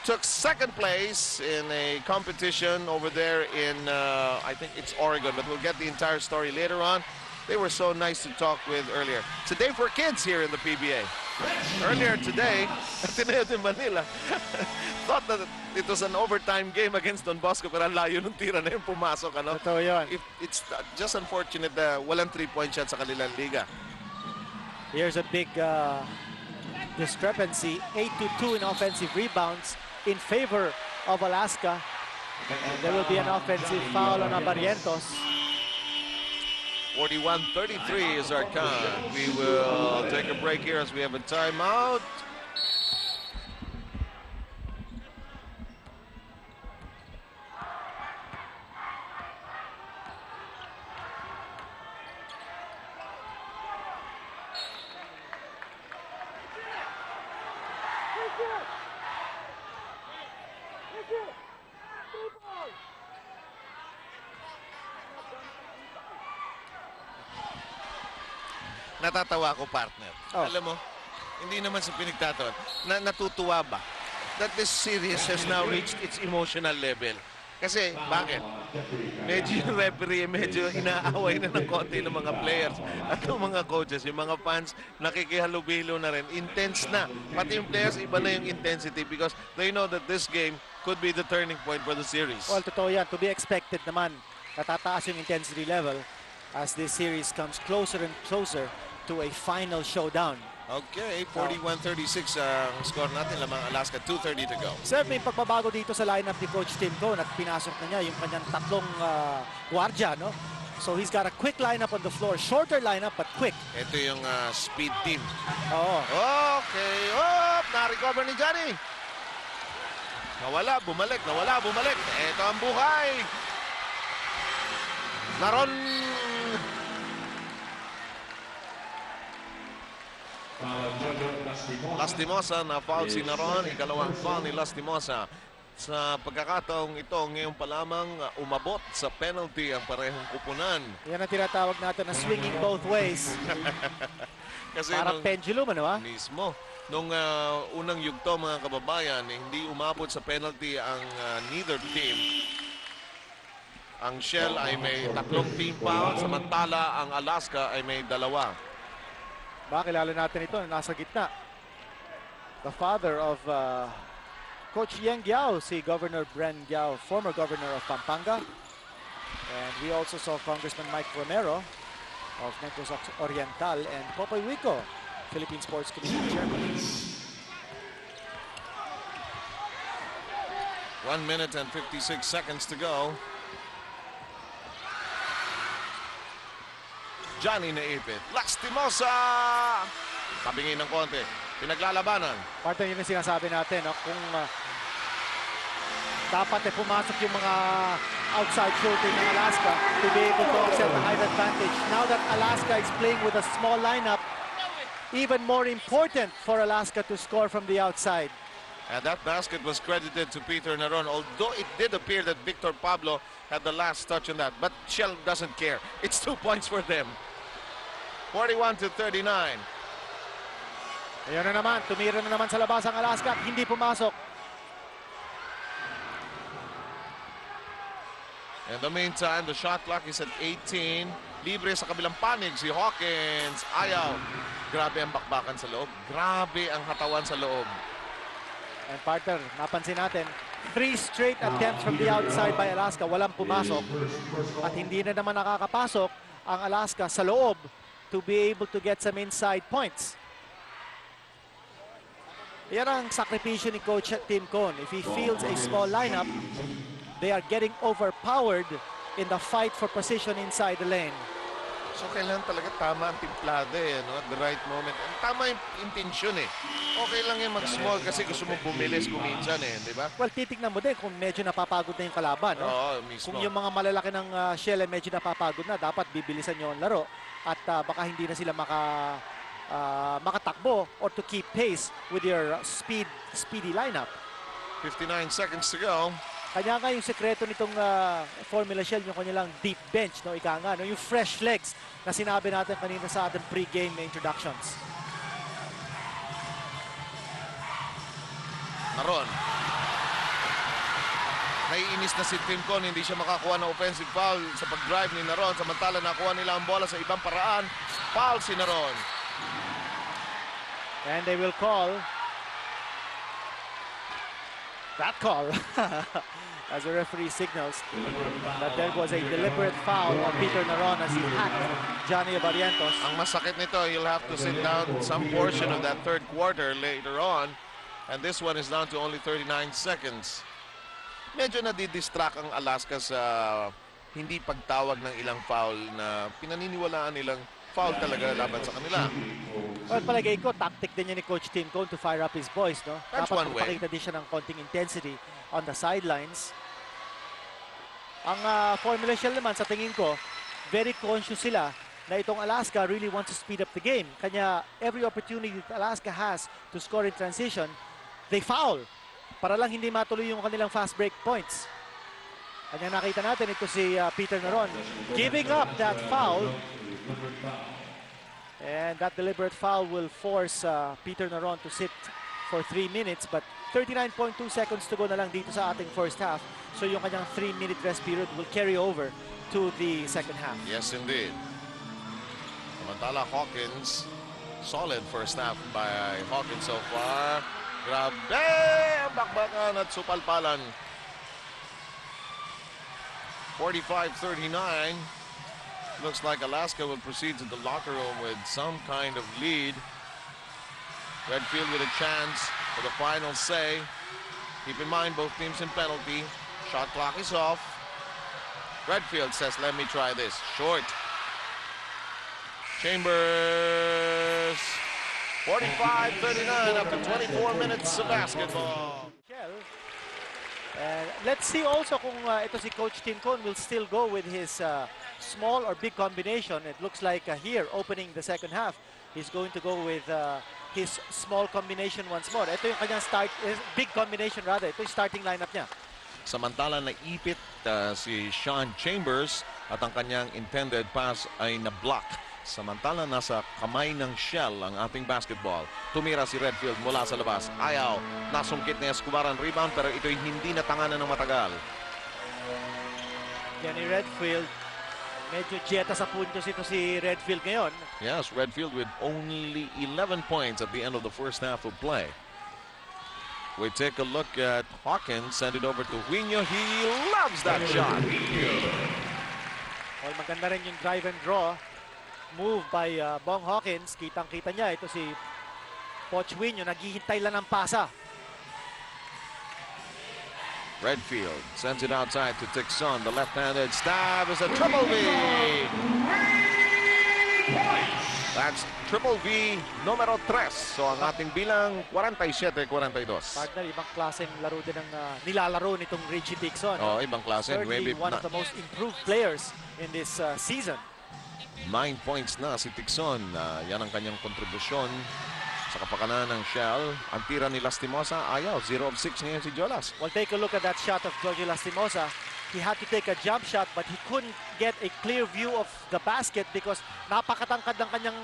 took second place in a competition over there in, I think it's Oregon, but we'll get the entire story later on. They were so nice to talk with earlier. It's a day for kids here in the PBA. Earlier today, Ateneo de Manila thought that it was an overtime game against Don Bosco, pero ang layo ng tira na yung pumasok. Ano? Totoo yun. It's just unfortunate na walang 3-point shot sa kanilang liga. Here's a big discrepancy. 8-2 in offensive rebounds in favor of Alaska. And there will be an offensive foul on Abarientos. 41-33 is our count. We will take a break here as we have a timeout. Natatawa ako, partner. Oh. Alam mo, hindi naman sa pinagtatawan. Natutuwa ba that this series has now reached its emotional level? Kasi, bakit? Medyo yung referee, medyo inaaway na ng konti ng mga players at ng mga coaches. Yung mga fans, nakikihalubilo na rin. Intense na. Pati yung players, iba na yung intensity because they know that this game could be the turning point for the series. Well, totoo yan. To be expected naman. Natataas yung intensity level as this series comes closer and closer to a final showdown. Okay, 41-36 ang score natin. Lamang Alaska, 2:30 to go. Sir, may pagbabago dito sa lineup ni Coach Tim Cone at pinasok na niya yung kanyang tatlong gwardiya, no? So he's got a quick lineup on the floor. Shorter lineup, but quick. Ito yung speed team. Oo. Okay, na-recover ni Johnny. Nawala, bumalik. Ito ang buhay. Naron. Lastimosa na foul si Naron. Ikalawang foul ni Lastimosa. sa pagkakataong ito, ngayon pa lamang umabot sa penalty ang parehong kupunan. Yan ang tinatawag natin na swinging both ways. Kasi Parang pendulum, ano ha? mismo, nung unang yugto mga kababayan, hindi umabot sa penalty ang neither team. Ang Shell ay may 3 team foul, samantala ang Alaska ay may 2. Kilala natin ito, nasa gitna. The father of Coach Yang Giao, si Governor Bren Giao, former governor of Pampanga. And we also saw Congressman Mike Romero of Negros Oriental and Popoy Wico, Philippine Sports Commission Chairman. 1 minute and 56 seconds to go. Johnny naipit. Lastimosa! Tabingin ng konti. Pinaglalabanan. Parte yun yung sinasabi natin, no? Kung dapat pumasok yung mga outside shooting ng Alaska to be able to accept the height advantage. Now that Alaska is playing with a small lineup, even more important for Alaska to score from the outside. And that basket was credited to Peter Naron, although it did appear that Victor Pablo had the last touch on that. But Shell doesn't care. It's 2 points for them. 41-39. Ayun na naman, tumira na naman sa labas ang Alaska at hindi pumasok. In the meantime, the shot clock is at 18. Libre sa kabilang panig si Hawkins. Ayaw. Grabe ang bakbakan sa loob. Grabe ang hatawan sa loob. And partner, napansin natin, 3 straight attempts from the outside by Alaska. Walang pumasok. At hindi na naman nakakapasok ang Alaska sa loob to be able to get some inside points. Yan ang sakripisyo ni Coach Tim Cone. If he fields a small lineup, they are getting overpowered in the fight for position inside the lane. So kailangan talaga tama ang timplada no? At the right moment. And tama yung intensyon Okay lang yung mag-small kasi gusto mo bumilis kuminsan di ba? Well, titignan mo din kung medyo napapagod na yung kalaban. No? Oo, mismo. Kung yung mga malalaki ng Shell ay medyo napapagod na, dapat bibilisan nyo ang laro. At baka hindi na sila makatakbo or to keep pace with your speedy lineup. 59 seconds to go. Kanya nga yung sekreto nitong Formula Shell, yung kanilang deep bench, no? Ika nga, no? Yung fresh legs na sinabi natin kanina sa ating pre-game introductions. Naron. Naiinis na si Tim Cone, hindi siya makakuha ng offensive foul sa pag-drive ni Naron. Samantala nakuha nila ang bola sa ibang paraan. Foul si Naron. And they will call that call as the referee signals that there was a deliberate foul on Peter Naron as he hacked Johnny Barrientos. Ang masakit nito, you'll have to sit down some portion of that third quarter later on. And this one is down to only 39 seconds. Medyo nadidistract ang Alaska sa hindi pagtawag ng ilang foul na pinaniniwalaan nilang foul talaga laban sa kanila. Well, palagay ko, tactic din niya ni Coach Tim Cone to fire up his boys, no? That's Dapat one way. magpakita din siya ng konting intensity on the sidelines. Ang Formula Shell naman, sa tingin ko, very conscious sila na itong Alaska really wants to speed up the game. Kanya, every opportunity that Alaska has to score in transition, they foul. Para lang hindi matuloy yung kanilang fast break points. Kanya nakita natin ito si Peter Naron giving up that foul. And that deliberate foul will force Peter Naron to sit for 3 minutes. But 39.2 seconds to go na lang dito sa ating first half. So yung kanyang 3-minute rest period will carry over to the second half. Yes, indeed. Samantala, Hawkins. Solid first half by Hawkins so far. Grabe ang bakbakan at supalpalan. 45-39. Looks like Alaska will proceed to the locker room with some kind of lead. Redfield with a chance for the final say. Keep in mind, both teams in penalty. Shot clock is off. Redfield says, let me try this. Short. Chambers. 45-39 after 24 minutes of basketball. And let's see also kung ito si Coach Tim Cone will still go with his small or big combination. It looks like here, opening the second half, he's going to go with his small combination once more. Ito yung kanyang big combination rather. Ito yung starting lineup niya. Samantala naipit si Sean Chambers at ang kanyang intended pass ay na-block. Samantala nasa kamay ng Shell ang ating basketball. Tumira si Redfield mula sa labas. Ayaw. Nasungkit ni Escobar ang rebound pero ito'y hindi natanganan ng matagal. Kenny Redfield, medyo jeta sa puntos ito si Redfield ngayon. Yes, Redfield with only 11 points at the end of the first half of play. We take a look at Hawkins, send it over to Huinho. He loves that shot. Well, maganda rin yung drive and draw move by Bong Hawkins. Kitang-kita niya. Ito si Coach Huinho, naghihintay lang ng pasa. Redfield sends it outside to Tixon. The left-handed stab is a triple V. That's triple V numero 3. So ang ating bilang 47-42. Partner, ibang klaseng laro din ang nilalaro nitong Richie Tixon. Oh, ibang klase. Certainly one of the most improved players in this season. 9 points na si Tixon. Yan ang kanyang kontribusyon sa kapakanan ng Shell. Ang tira ni Lastimosa, ayaw. 0 of 6 ngayon si Jolas. Well, take a look at that shot of Jojo Lastimosa. He had to take a jump shot but he couldn't get a clear view of the basket because napakatangkad ng kanyang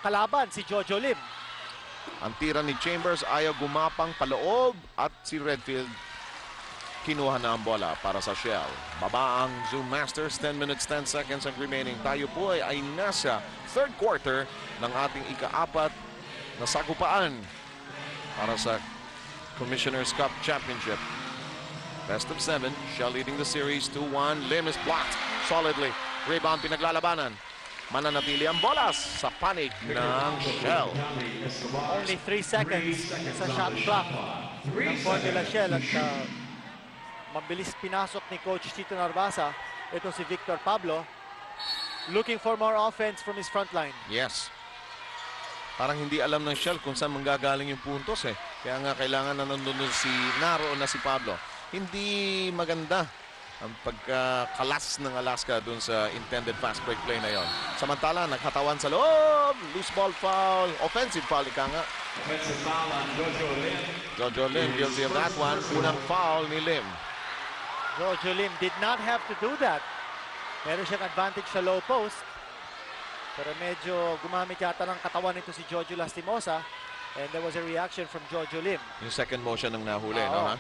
kalaban, si Jojo Lim. Ang tira ni Chambers, ayaw gumapang paloob at si Redfield kinuha na ang bola para sa Shell. Baba ang Zoom Masters, 10 minutes, 10 seconds ang remaining. Tayo po ay nasa third quarter ng ating ika-4 na sagupaan para sa Commissioner's Cup Championship. Best of 7, Shell leading the series 2-1. Lim is blocked solidly. Rebound, pinaglalabanan. Mananatili ang bolas sa panig ng Shell. Only 3 seconds sa shot clock ng Formula Shell at mabilis pinasok ni Coach Tito Narvasa. Ito si Victor Pablo looking for more offense from his front line. Yes. Parang hindi alam ng Shell kung saan manggagaling yung puntos eh. Kaya nga kailangan na nandun si naroon na si Pablo. Hindi maganda ang pagkakalas ng Alaska dun sa intended fast break play na yon. Samantala, naghatawan sa loob. Loose ball foul. Offensive foul, ika nga. Offensive foul on Jojo Lim. Jojo Lim guilty of that one. Unang foul ni Lim. Jojo Lim did not have to do that. Meron siyang advantage sa low post. Pero medyo gumamit yata ng katawan nito si Jojo Lastimosa. And there was a reaction from Jojo Lim. Yung second motion ng nahuli, no? Ha?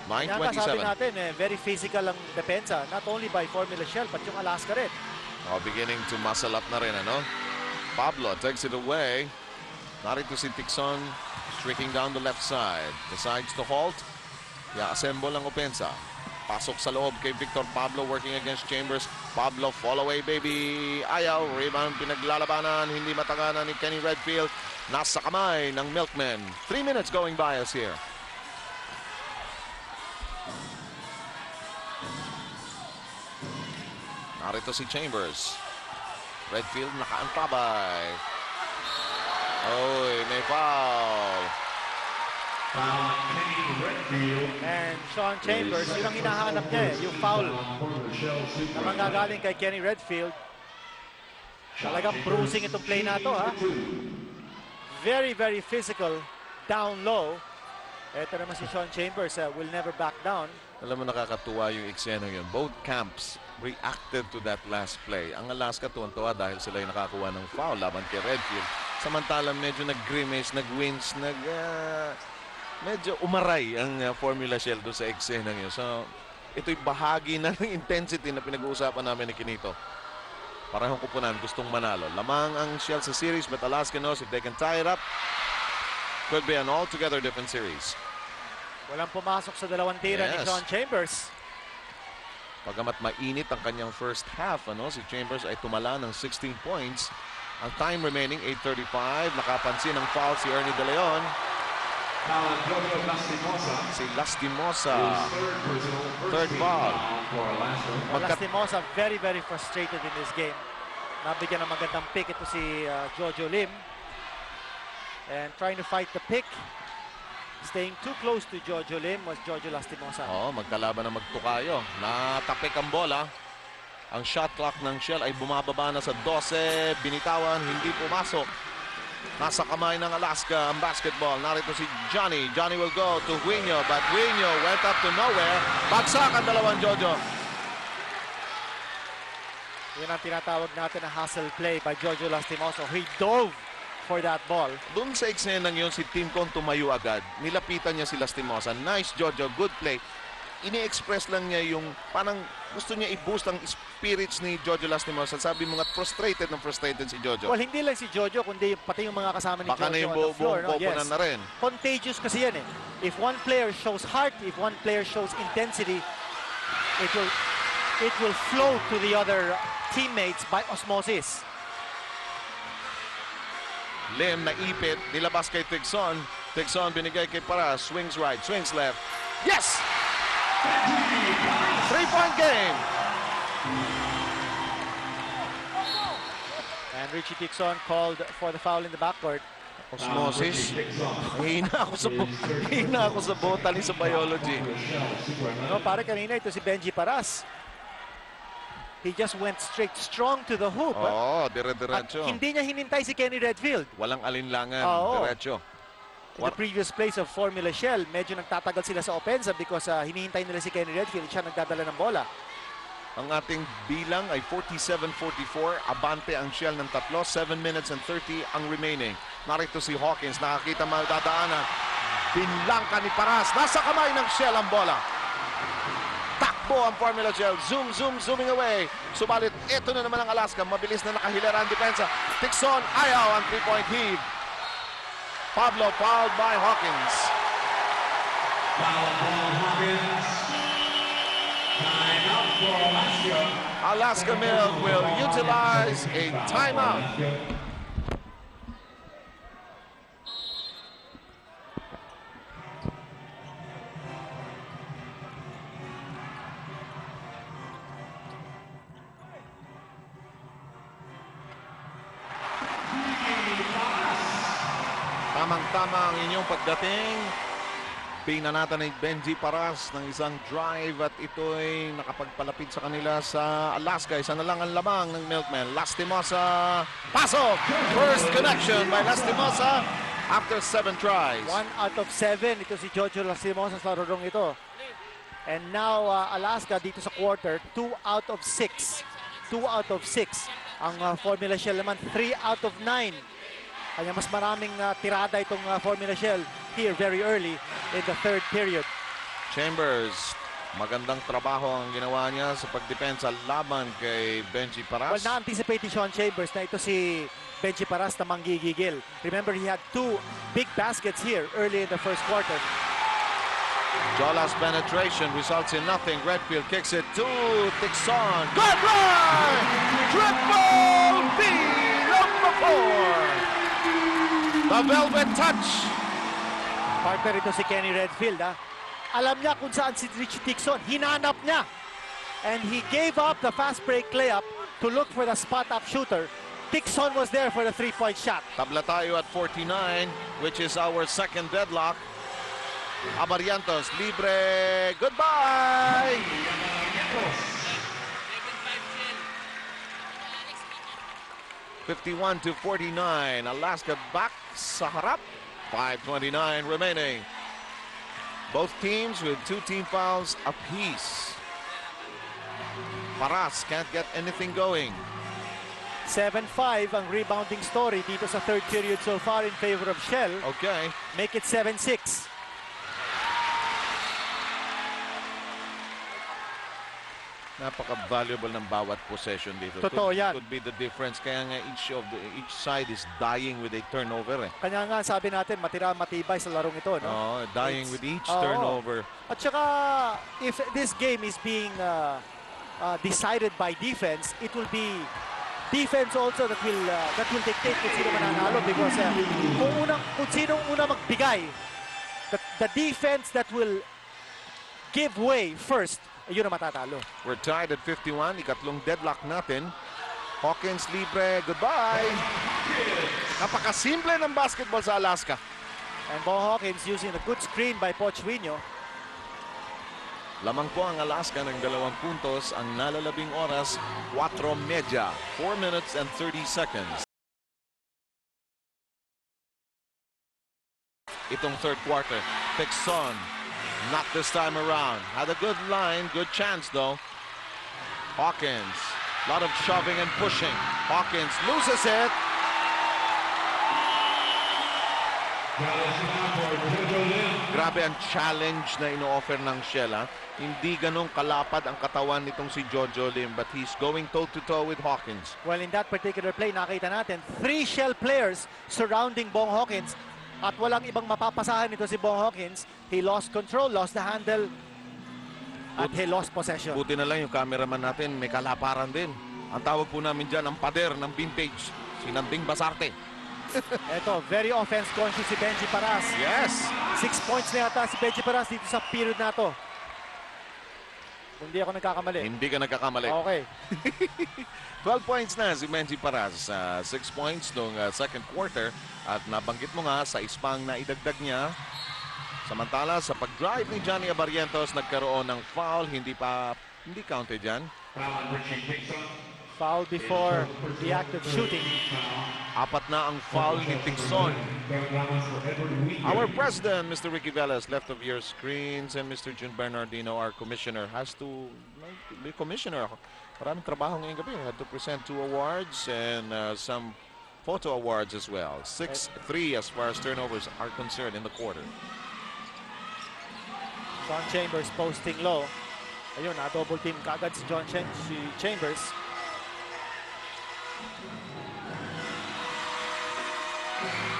9:27. Sabi natin, very physical ang depensa. Not only by Formula Shell, but yung Alaska rin. Oh, beginning to muscle up na rin, ano? Pablo takes it away. Narito si Tixon, streaking down the left side. Decides to halt. Assemble ang opensa. Pasok sa loob kay Victor Pablo, working against Chambers. Pablo, fall away, baby. Ayaw, rebound, pinaglalabanan. Hindi mataganan ni Kenny Redfield. Nasa kamay ng Milkman. 3 minutes going by us here. Narito si Chambers. Redfield nakaantabay. Oy, may foul. Foul on Kenny Redfield. And Sean Chambers, yun ang hinahanap niya yung foul na manggagaling kay Kenny Redfield. Talagang bruising itong play na to, ha? Very, very physical, down low. Ito naman si Sean Chambers, will never back down. Alam mo, nakakatuwa yung eksena yun. Both camps reacted to that last play. Ang Alaska tuwan-tuwa dahil sila yung nakakuha ng foul laban kay Redfield. Samantalang medyo nag-grimace, nag-wince, medyo umaray ang Formula Shell doon sa eksena yun. So, ito'y bahagi na ng intensity na pinag-uusapan namin ni Kinito. Parehong kupunan, gustong manalo. Lamang ang Shell sa series, but Alaska knows if they can tie it up, could be an altogether different series. Walang pumasok sa dalawang tira ni Sean Chambers. Pagamat mainit ang kanyang first half, si Chambers ay tumala ng 16 points. Ang time remaining, 8:35. Nakapansin ang foul si Ernie De Leon. Foul on Jojo Lastimosa. Si Lastimosa. Third foul. Lastimosa very, very frustrated in this game. Nabigyan ng magandang pick ito si Jojo Lim. And trying to fight the pick. Staying too close to Jojo Lim was Jojo Lastimosa. Magkalaban na magtukayo. Natapik ang bola. Ang shot clock ng Shell ay bumababa na sa 12. Binitawan, hindi pumasok. Nasa kamay ng Alaska ang basketball. Narito si Johnny. Johnny will go to Huino, but Huino went up to nowhere. Bagsak ang dalawang Jojo. Yan ang tinatawag natin na hustle play by Jojo Lastimoso. He dove for that ball. Doon sa eksenang yun, si Tim Con tumayo agad. Nilapitan niya si Lastimosa. Nice, Jojo. Good play. Ini-express lang niya yung parang gusto niya i-boost ang spirits ni Jojo Lastimosa. Sabi mo nga, frustrated si Jojo. Well, hindi lang si Jojo, kundi pati yung mga kasama ni Baka Jojo na yung on the floor. buong koponan na rin. Contagious kasi yan eh. If one player shows heart, if one player shows intensity, it will flow to the other teammates by osmosis. Lim na ipit, nilabas kay Tigson. Tigson binigay kay Paras. Swings right, swings left. Yes! 3-point game. And Richie Dixon called for the foul in the backcourt. Osmosis. Hina ako sa botany sa biology. No, pare kanina ito si Benji Paras. He just went strong to the hoop. Oo, At dire-diretso. hindi niya hinintay si Kenny Redfield. Walang alinlangan, Oo. diretso. In the previous plays of Formula Shell, medyo nagtatagal sila sa offensive because hinihintay nila si Kenny Redfield. Siya nagdadala ng bola. Ang ating bilang ay 47-44. Abante ang Shell ng tatlo. 7 minutes and 30 ang remaining. Narito si Hawkins. Nakakita magdadaanan. Binlangka ni Paras. Nasa kamay ng Shell ang bola. Takbo ang Formula Shell. Zooming away. Subalit, ito na naman ang Alaska. Mabilis na nakahilera ang depensa. Tixon, ayaw ang 3-point heave. Pablo fouled by Hawkins. Foul ball Hawkins. Time out for Alaska. Alaska Mill will utilize a timeout. Tamang-tama ang inyong pagdating. Pinanatan ni Benji Paras ng isang drive at ito'y nakapagpalapit sa kanila sa Alaska. Isa na lang ang lamang ng Milkman. Lastimosa, pasok! First connection by Lastimosa after 7 tries. 1 out of 7. Ito si Jojo Lastimosa sa larong ito. And now Alaska dito sa quarter, 2 out of 6. 2 out of 6. Ang Formula Shell naman, 3 out of 9. Kanya mas maraming tirada itong Formula Shell here very early in the third period. Chambers, magandang trabaho ang ginawa niya sa pagdepensa laban kay Benji Paras. Well, na-anticipate ni Sean Chambers na ito si Benji Paras na manggigigil. Remember, he had 2 big baskets here early in the first quarter. Jola's penetration results in nothing. Redfield kicks it to Tixon. Good run! Triple B number 4. The velvet touch. Partner ito si Kenny Redfield. Alam niya kung saan si Richie Dixon. Hinanap niya. And he gave up the fast break layup to look for the spot-up shooter. Dixon was there for the 3-point shot. Tabla tayo at 49, which is our second deadlock. Abarientos, libre. Goodbye! (51-49). Alaska back sa harap. 5:29 remaining. Both teams with 2 team fouls apiece. Paras can't get anything going. 7-5 ang rebounding story dito sa third period so far in favor of Shell. Okay. Make it 7-6. Napaka-valuable ng bawat possession dito. Totoo yan. Could be the difference. Kaya nga each side is dying with a turnover. Kanya nga sabi natin, matibay sa larong ito. No? Oh, dying with each Oo. turnover. At saka, if this game is being decided by defense, it will be defense also that will dictate kung sino mananalo because kung sinong una magbigay, the defense that will give way first, yun ang matatalo. We're tied at 51. Ikatlong deadlock natin. Hawkins libre. Goodbye. Napakasimple ng basketball sa Alaska. And Bo Hawkins using a good screen by Poch Wino. Lamang po ang Alaska ng 2 puntos. Ang nalalabing oras, 4:30. 4 minutes and 30 seconds. Itong third quarter. Pixon, not this time around. Had a good line, good chance though. Hawkins, a lot of shoving and pushing. Hawkins loses it. Grabe ang challenge na ino-offer ng Shell. Hindi ganong kalapad ang katawan nitong si Jojo Lim, but he's going toe-to-toe with Hawkins. Well, in that particular play, nakita natin 3 Shell players surrounding Bong Hawkins at walang ibang mapapasahan nito si Bong Hawkins. He lost control, lost the handle, at he lost possession. Buti na lang yung cameraman natin, may kalaparan din. Ang tawag po namin dyan, ang pader ng vintage, si Nanding Basarte. Ito, very offense conscious si Benji Paras. Yes! 6 points na yata si Benji Paras dito sa period na to. Kung di ako nagkakamali. Hindi ka nagkakamali. Okay. 12 points na si Benji Paras. 6 points noong second quarter. At nabanggit mo nga sa ispang na idagdag niya. Samantala sa pag-drive ni Johnny Abarrientos, nagkaroon ng foul. Hindi counted yan. Foul before the act of shooting. 4 na ang foul ni Tixon. Our president, Mr. Ricky Velez, left of your screens, and Mr. Jun Bernardino, our commissioner, has to be commissioner. Maraming trabaho ngayong gabi. Had to present 2 awards and some photo awards as well. 6-3 as far as turnovers are concerned in the quarter. John Chambers posting low. Ayun, double team kagad si Chambers.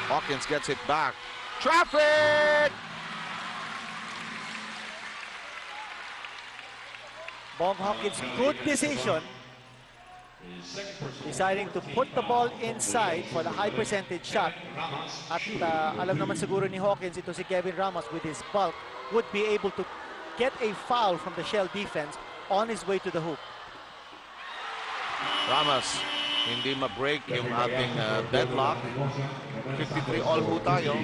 Hawkins gets it back. Traffic! Bong Hawkins, good decision. Deciding to put the ball inside for the high percentage shot. At alam naman siguro ni Hawkins, ito si Kevin Ramos with his bulk would be able to get a foul from the Shell defense on his way to the hoop. Ramos, hindi ma-break yung ating deadlock. 53 all po tayo.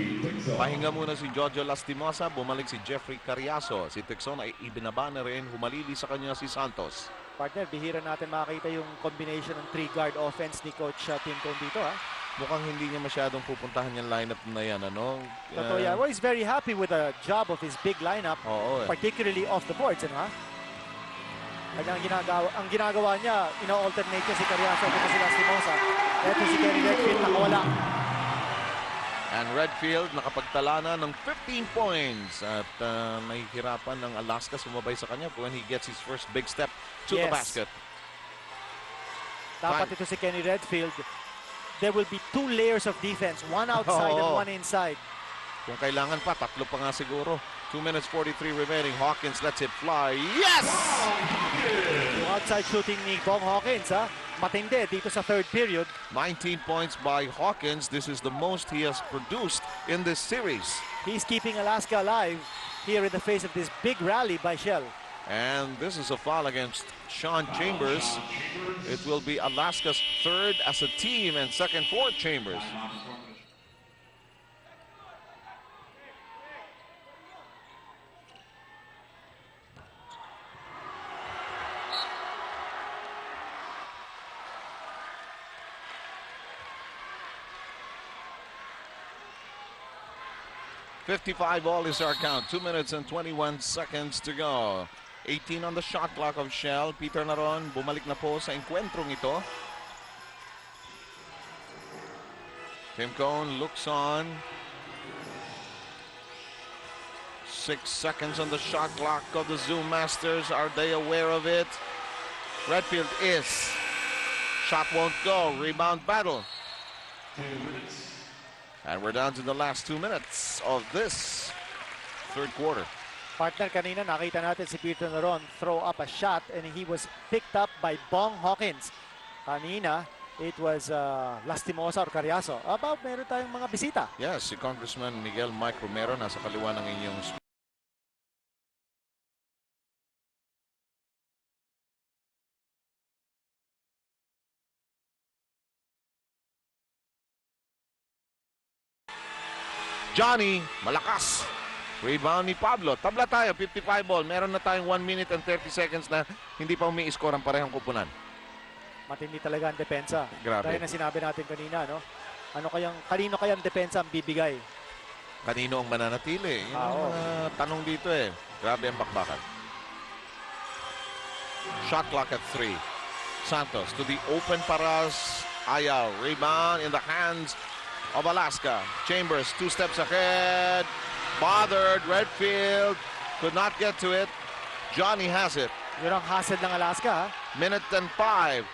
Pahinga muna si Jojo Lastimosa. Bumalik si Jeffrey Carriazo. Si Tixon ay ibinaba na rin. Humalili sa kanya si Santos. Partner, bihira natin makita yung combination ng 3-guard offense ni Coach Tim Cone dito. Mukhang hindi niya masyadong pupuntahan yung lineup na yan. Ano? Totoo yan. Well, he's very happy with the job of his big lineup. Oo, particularly off the boards. Ano, ha? Kaya ang ginagawa niya, ina-alternate niya si Carriazo at si Lastimosa. Ito si Kenny Redfield nakawala. And Redfield nakapagtala na ng 15 points at nahihirapan ng Alaska sumabay sa kanya when he gets his first big step to the basket. Dapat ito si Kenny Redfield. There will be 2 layers of defense, one outside and one inside. Kung kailangan pa, 3 pa nga siguro. 2 minutes 43 remaining. Hawkins lets it fly. Yes! Yung outside shooting ni Bong Hawkins, matindi dito sa third period. 19 points by Hawkins. This is the most he has produced in this series. He's keeping Alaska alive here in the face of this big rally by Shell. And this is a foul against Sean Chambers. It will be Alaska's 3rd as a team and 2nd for Chambers. .55 all is our count. 2 minutes and 21 seconds to go. 18 on the shot clock of Shell. Peter Naron, bumalik na po sa encuentrong ito. Tim Cone looks on. 6 seconds on the shot clock of the Zoom Masters. Are they aware of it? Redfield is. Shot won't go. Rebound battle. 2 minutes. And we're down to the last 2 minutes of this third quarter. Partner, kanina nakita natin si Peter Naron throw up a shot and he was picked up by Bong Hawkins. Kanina, it was Lastimosa or Carriazo. About meron tayong mga bisita. Yes, si Congressman Miguel Mike Romero nasa kaliwa ng inyong Johnny, malakas. Rebound ni Pablo. Tabla tayo, 55 ball. Meron na tayong 1 minute and 30 seconds na hindi pa umi-score ang parehong kupunan. Matindi talaga ang depensa. Grabe. Dahil na sinabi natin kanina, no? Kanino kayang depensa ang bibigay? Kanino ang mananatili? Yun ang Oo. tanong dito eh. Grabe ang bakbakan. Shot clock at 3. Santos to the open paras. Ayaw. Rebound in the hands of Alaska. Chambers 2 steps ahead. Bothered. Redfield could not get to it. Johnny has it. Yun ang hassle ng Alaska, ha? Minute and 5.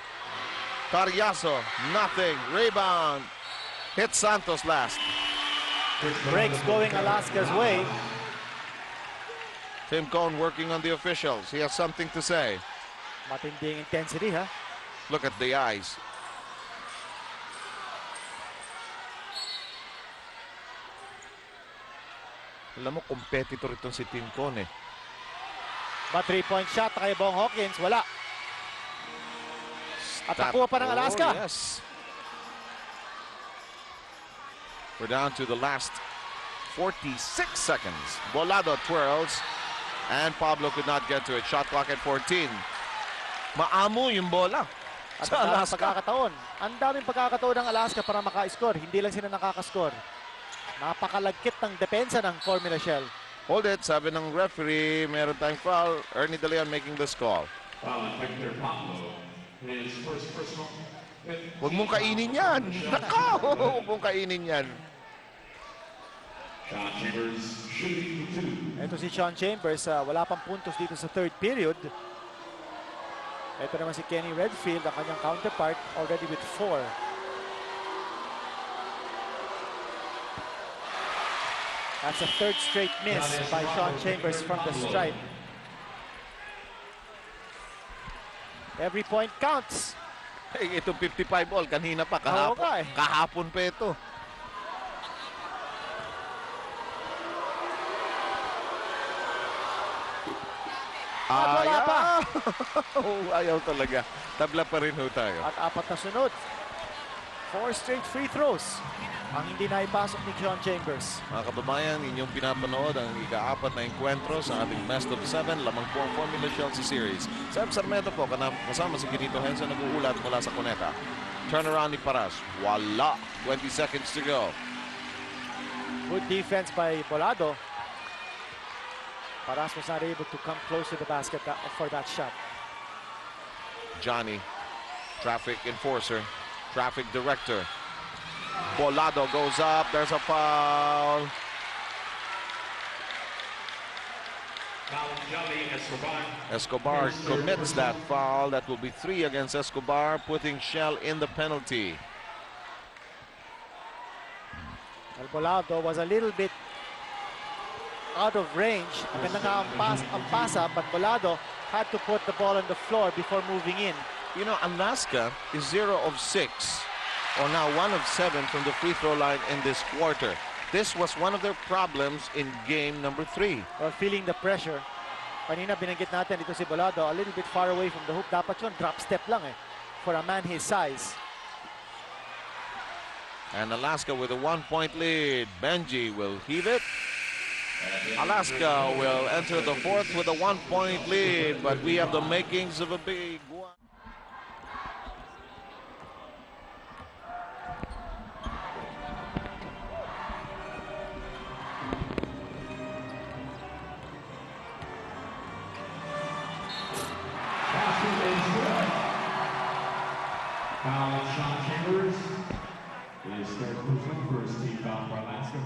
Carriazo. Nothing. Rebound. Hit Santos last. Breaks going Alaska's way. Tim Cohn working on the officials. He has something to say. Matinding intensity, ha? Look at the eyes. Alam mo, competitor itong si Tim Cohn eh. But 3-point shot kay Bong Hawkins, wala. At nakuha pa ng Alaska. Oh, yes. We're down to the last 46 seconds. Bolado twirls. And Pablo could not get to it. Shot clock at 14. Maamo yung bola. At Sa ang daming Alaska. pagkakataon. Ang daming pagkakataon ng Alaska para maka-score. Hindi lang sila nakaka-score. Napakalagkit ng depensa ng Formula Shell. Hold it, sabi ng referee. Meron tayong foul. Ernie De Leon making this call. Foul on Victor Pablo. His first personal. Huwag mong kainin yan. Nako! Huwag mong kainin yan. Sean Chambers shooting 2. Ito si Sean Chambers, wala pang puntos dito sa third period. Ito naman si Kenny Redfield, ang kanyang counterpart, already with 4. That's a third straight miss by Sean Chambers from the stripe. Every point counts. Hey, ito 55 ball. Kanina pa. Oo nga eh. Kahapon pa ito. At wala pa. Oh, ayaw talaga. Tabla pa rin ho tayo. At 4 na sunod. 4 straight free throws ang hindi naipasok ni Sean Chambers. Mga kababayan, inyong pinapanood ang ika-4 na enkwentro sa ating Best of 7. Lamang po ang Formula Chelsea Series. Seb Sarmento po, kasama si Ginito Henson, nag-uulat mula sa Cuneta. Turnaround ni Paras. Wala. 20 seconds to go. Good defense by Bolado. Paras was not able to come close to the basket for that shot. Johnny, traffic enforcer, traffic director. Bolado goes up. There's a foul. Foul on Johnny Escobar. Escobar commits that foul. That will be 3 against Escobar, putting Shell in the penalty. Well, Bolado was a little bit out of range. Maganda nga ang pasa, but Bolado had to put the ball on the floor before moving in. You know, Alaska is 0 of 6, or now 1 of 7 from the free throw line in this quarter. This was one of their problems in game number 3. Or feeling the pressure. Kanina binanggit natin ito si Bolado, a little bit far away from the hoop. Dapat yun, drop step lang eh, for a man his size. And Alaska with a 1-point lead. Benji will heave it. Alaska will enter the fourth with a 1-point lead, but we have the makings of a big one. Foul on Sean Chambers. His third personal, first team foul for Alaska.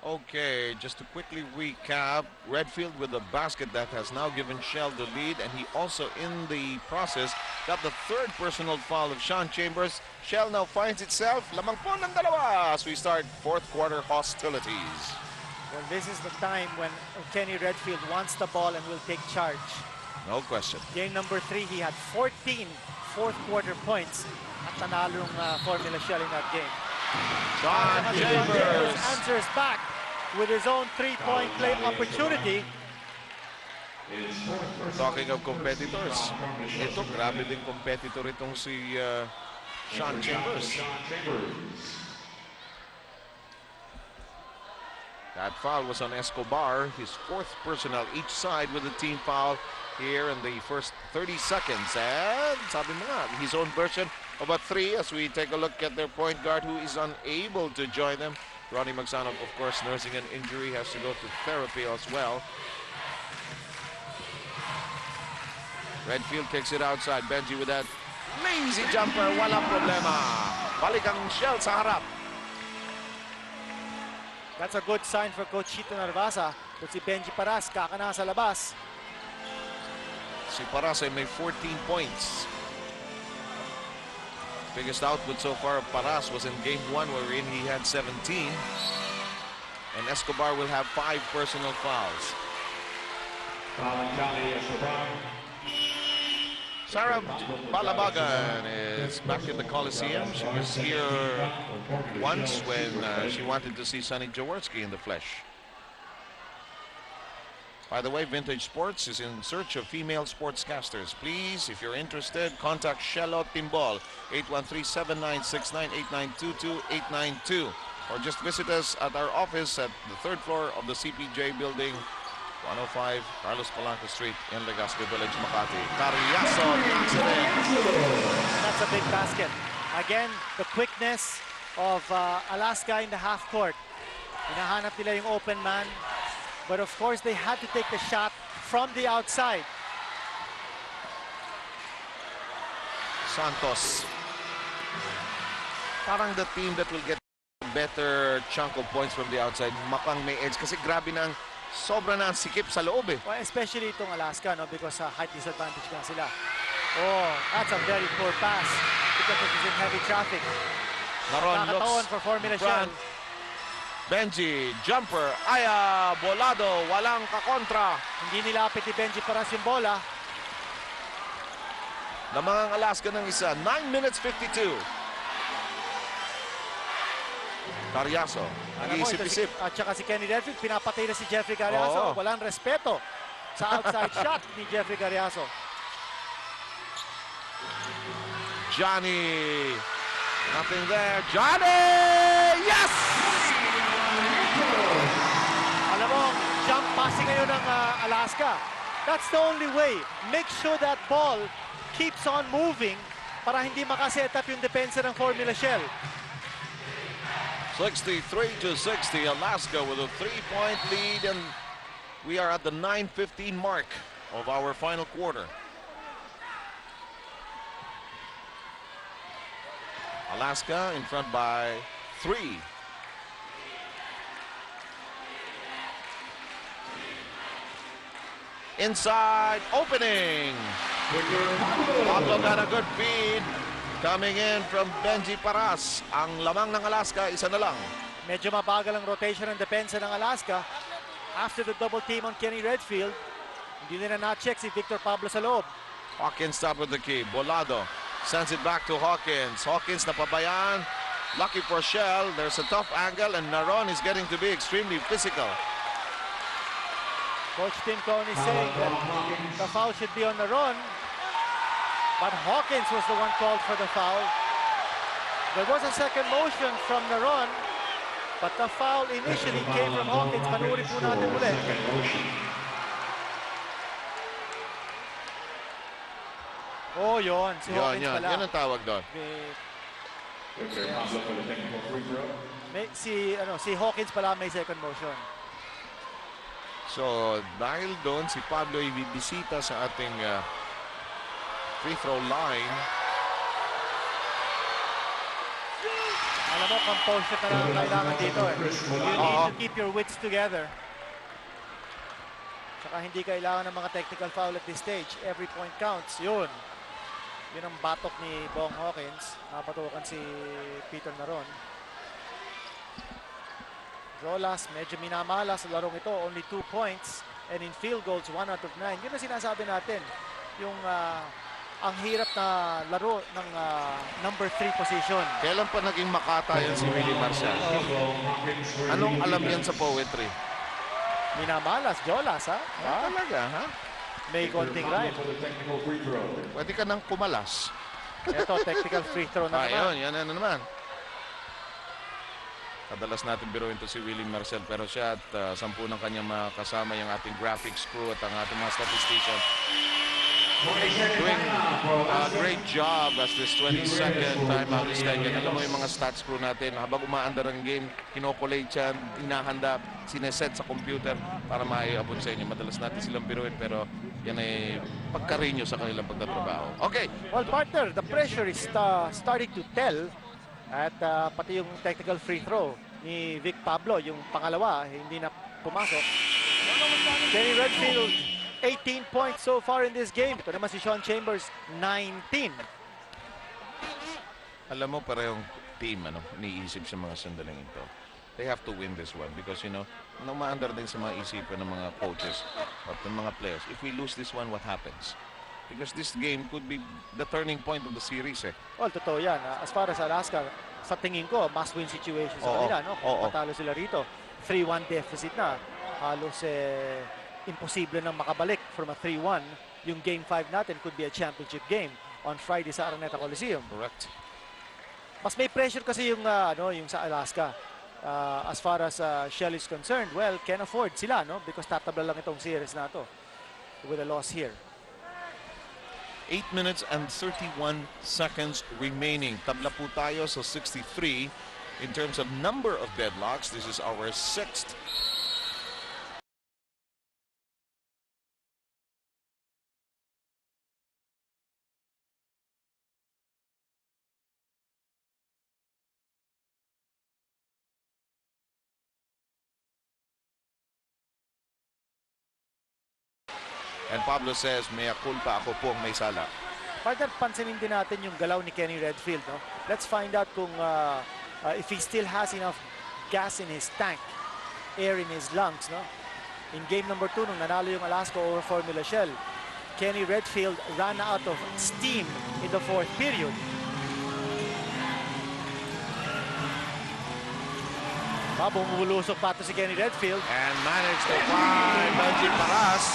Okay, just to quickly recap, Redfield with the basket that has now given Shell the lead, and he also in the process got the third personal foul of Sean Chambers. Shell now finds itself lamang po ng dalawa as we start fourth quarter hostilities. Well, this is the time when Kenny Redfield wants the ball and will take charge. No question. Game number 3, he had 14 fourth quarter points at nanalong Formula Shell in that game. Sean Chambers. Answers back with his own 3-point play opportunity. His fourth personal. Talking of competitors, ito grabe din competitor itong si Sean Chambers. Sean Chambers. That foul was on Escobar, his 4th personal each side with a team foul here in the first 30 seconds. And sabi mo nga, his own version of a 3 as we take a look at their point guard who is unable to join them. Ronnie Magsanov, of course, nursing an injury, has to go to therapy as well. Redfield kicks it outside. Benji with that lazy jumper, walang problema. Balik ang Shell sa harap. That's a good sign for Coach Chito Narvaza. But si Benji Paras, kakana sa labas. Si Paras ay may 14 points. Biggest output so far of Paras was in game 1 wherein he had 17. And Escobar will have 5 personal fouls. Sarah Balabagan is back in the Coliseum. She was here once when she wanted to see Sonny Jaworski in the flesh. By the way, Vintage Sports is in search of female sportscasters. Please, if you're interested, contact Shelo Timbol, 813-7969-8922-892. Or just visit us at our office at the 3rd floor of the CPJ building, 105 Carlos Polanco Street in Legazpi Village, Makati. Cariaso knocks it in. That's a big basket. Again, the quickness of Alaska in the half court. Hinahanap nila yung open man. But of course, they had to take the shot from the outside. Santos. Parang the team that will get a better chunk of points from the outside. Makang may edge kasi grabe nang sobra na ang sikip sa loob eh. Well, especially itong Alaska, no, because height disadvantage nga sila. Oh, that's a very poor pass because it is in heavy traffic. Naron Nakakataon looks for Formula front. Shell. Benji, jumper, Aya, Bolado, walang kakontra. Hindi nilapit ni Benji Paras yung bola. Namangang Alaska ng isa, 9 minutes 52. Cariaso, nag-iisip-isip. At saka si Kenny Redfield, pinapatay na si Jeffrey Cariaso. Oo. Walang respeto sa outside shot ni Jeffrey Cariaso. Johnny, nothing there. Johnny! Yes! Alam mo, jump passing ngayon ng Alaska. That's the only way. Make sure that ball keeps on moving para hindi makaset up yung depensa ng Formula Shell. 63-60, Alaska with a 3-point lead, and we are at the 9:15 mark of our final quarter. Alaska in front by 3. Inside, opening. Pablo got a good feed. Coming in from Benji Paras. Ang lamang ng Alaska, isa na lang. Medyo mabagal ang rotation ng depensa ng Alaska. After the double team on Kenny Redfield, hindi nila na-check si Victor Pablo sa loob. Hawkins top with the key. Bolado sends it back to Hawkins. Hawkins napabayaan. Lucky for Shell. There's a tough angle and Naron is getting to be extremely physical. Coach Tim Cohn is saying that the foul should be on Naron. But Hawkins was the one called for the foul. There was a second motion from Naron, but the foul initially came from Hawkins. Panurin po natin ulit. Oh, yun. Si Hawkins pala. Yan ang tawag doon. Si Hawkins pala may second motion. So, dahil doon, si Pablo ay bibisita sa ating free throw line. Alam mo, composure na lang kailangan dito eh. You need to keep your wits together. Saka hindi kailangan ng mga technical foul at this stage. Every point counts. Yun. Yun ang batok ni Bong Hawkins. Napatukan si Peter Naron. Rolas, medyo minamala sa larong ito. Only 2 points. And in field goals, 1 out of 9. Yun ang sinasabi natin. Yung ang hirap na laro ng number 3 position. Kailan pa naging Makata yan si Willie Marcial? Anong alam yan sa poetry? Minamalas, Jolas, ha? Talaga, ha? May konting rhyme. Pwede ka nang kumalas. Ito, technical free throw na naman. Ayun, yan na naman. Kadalas natin biruin to si Willie Marcel, pero siya at 10 ng kanyang mga kasama, yung ating graphics crew at ang ating mga statistician, doing a great job as this 22nd timeout is taken. Alam mo yung mga stats crew natin, habang umaandar ang game, kinokolate yan, inahanda, sineset sa computer para maiabot sa inyo. Madalas natin silang biruin, pero yan ay pagkarinyo sa kanilang pagtatrabaho. Okay. Well, partner, the pressure is starting to tell. At pati yung technical free throw ni Vic Pablo, yung pangalawa, hindi na pumasok. Kenny Redfield, 18 points so far in this game. Ito naman si Sean Chambers, 19. Alam mo, parehong team, iniisip sa mga sandaling ito. They have to win this one because, umaandar din sa mga isipan ng mga coaches at ng mga players. If we lose this one, what happens? Because this game could be the turning point of the series. Well, totoo yan. As far as Alaska, sa tingin ko, must-win situation sa kanila. No? Kung matalo sila rito, 3-1 deficit na. Halos imposible nang makabalik from a 3-1. Yung Game 5 natin could be a championship game on Friday sa Araneta Coliseum. Correct. Mas may pressure kasi yung sa Alaska. As far as Shell is concerned, well, can afford sila, no? Because tatabla lang itong series na to with a loss here. 8 minutes and 31 seconds remaining. Tabla po tayo sa 63 in terms of number of deadlocks. This is our 6th. And Pablo says, mea culpa, ako po ang may sala. Partner, pansinin din natin yung galaw ni Kenny Redfield. No? Let's find out kung if he still has enough gas in his tank, air in his lungs. No? In game number 2, nung nanalo yung Alaska over Formula Shell, Kenny Redfield ran out of steam in the 4th period. Bumulusok pa ito si Kenny Redfield. And managed to find Benji Paras.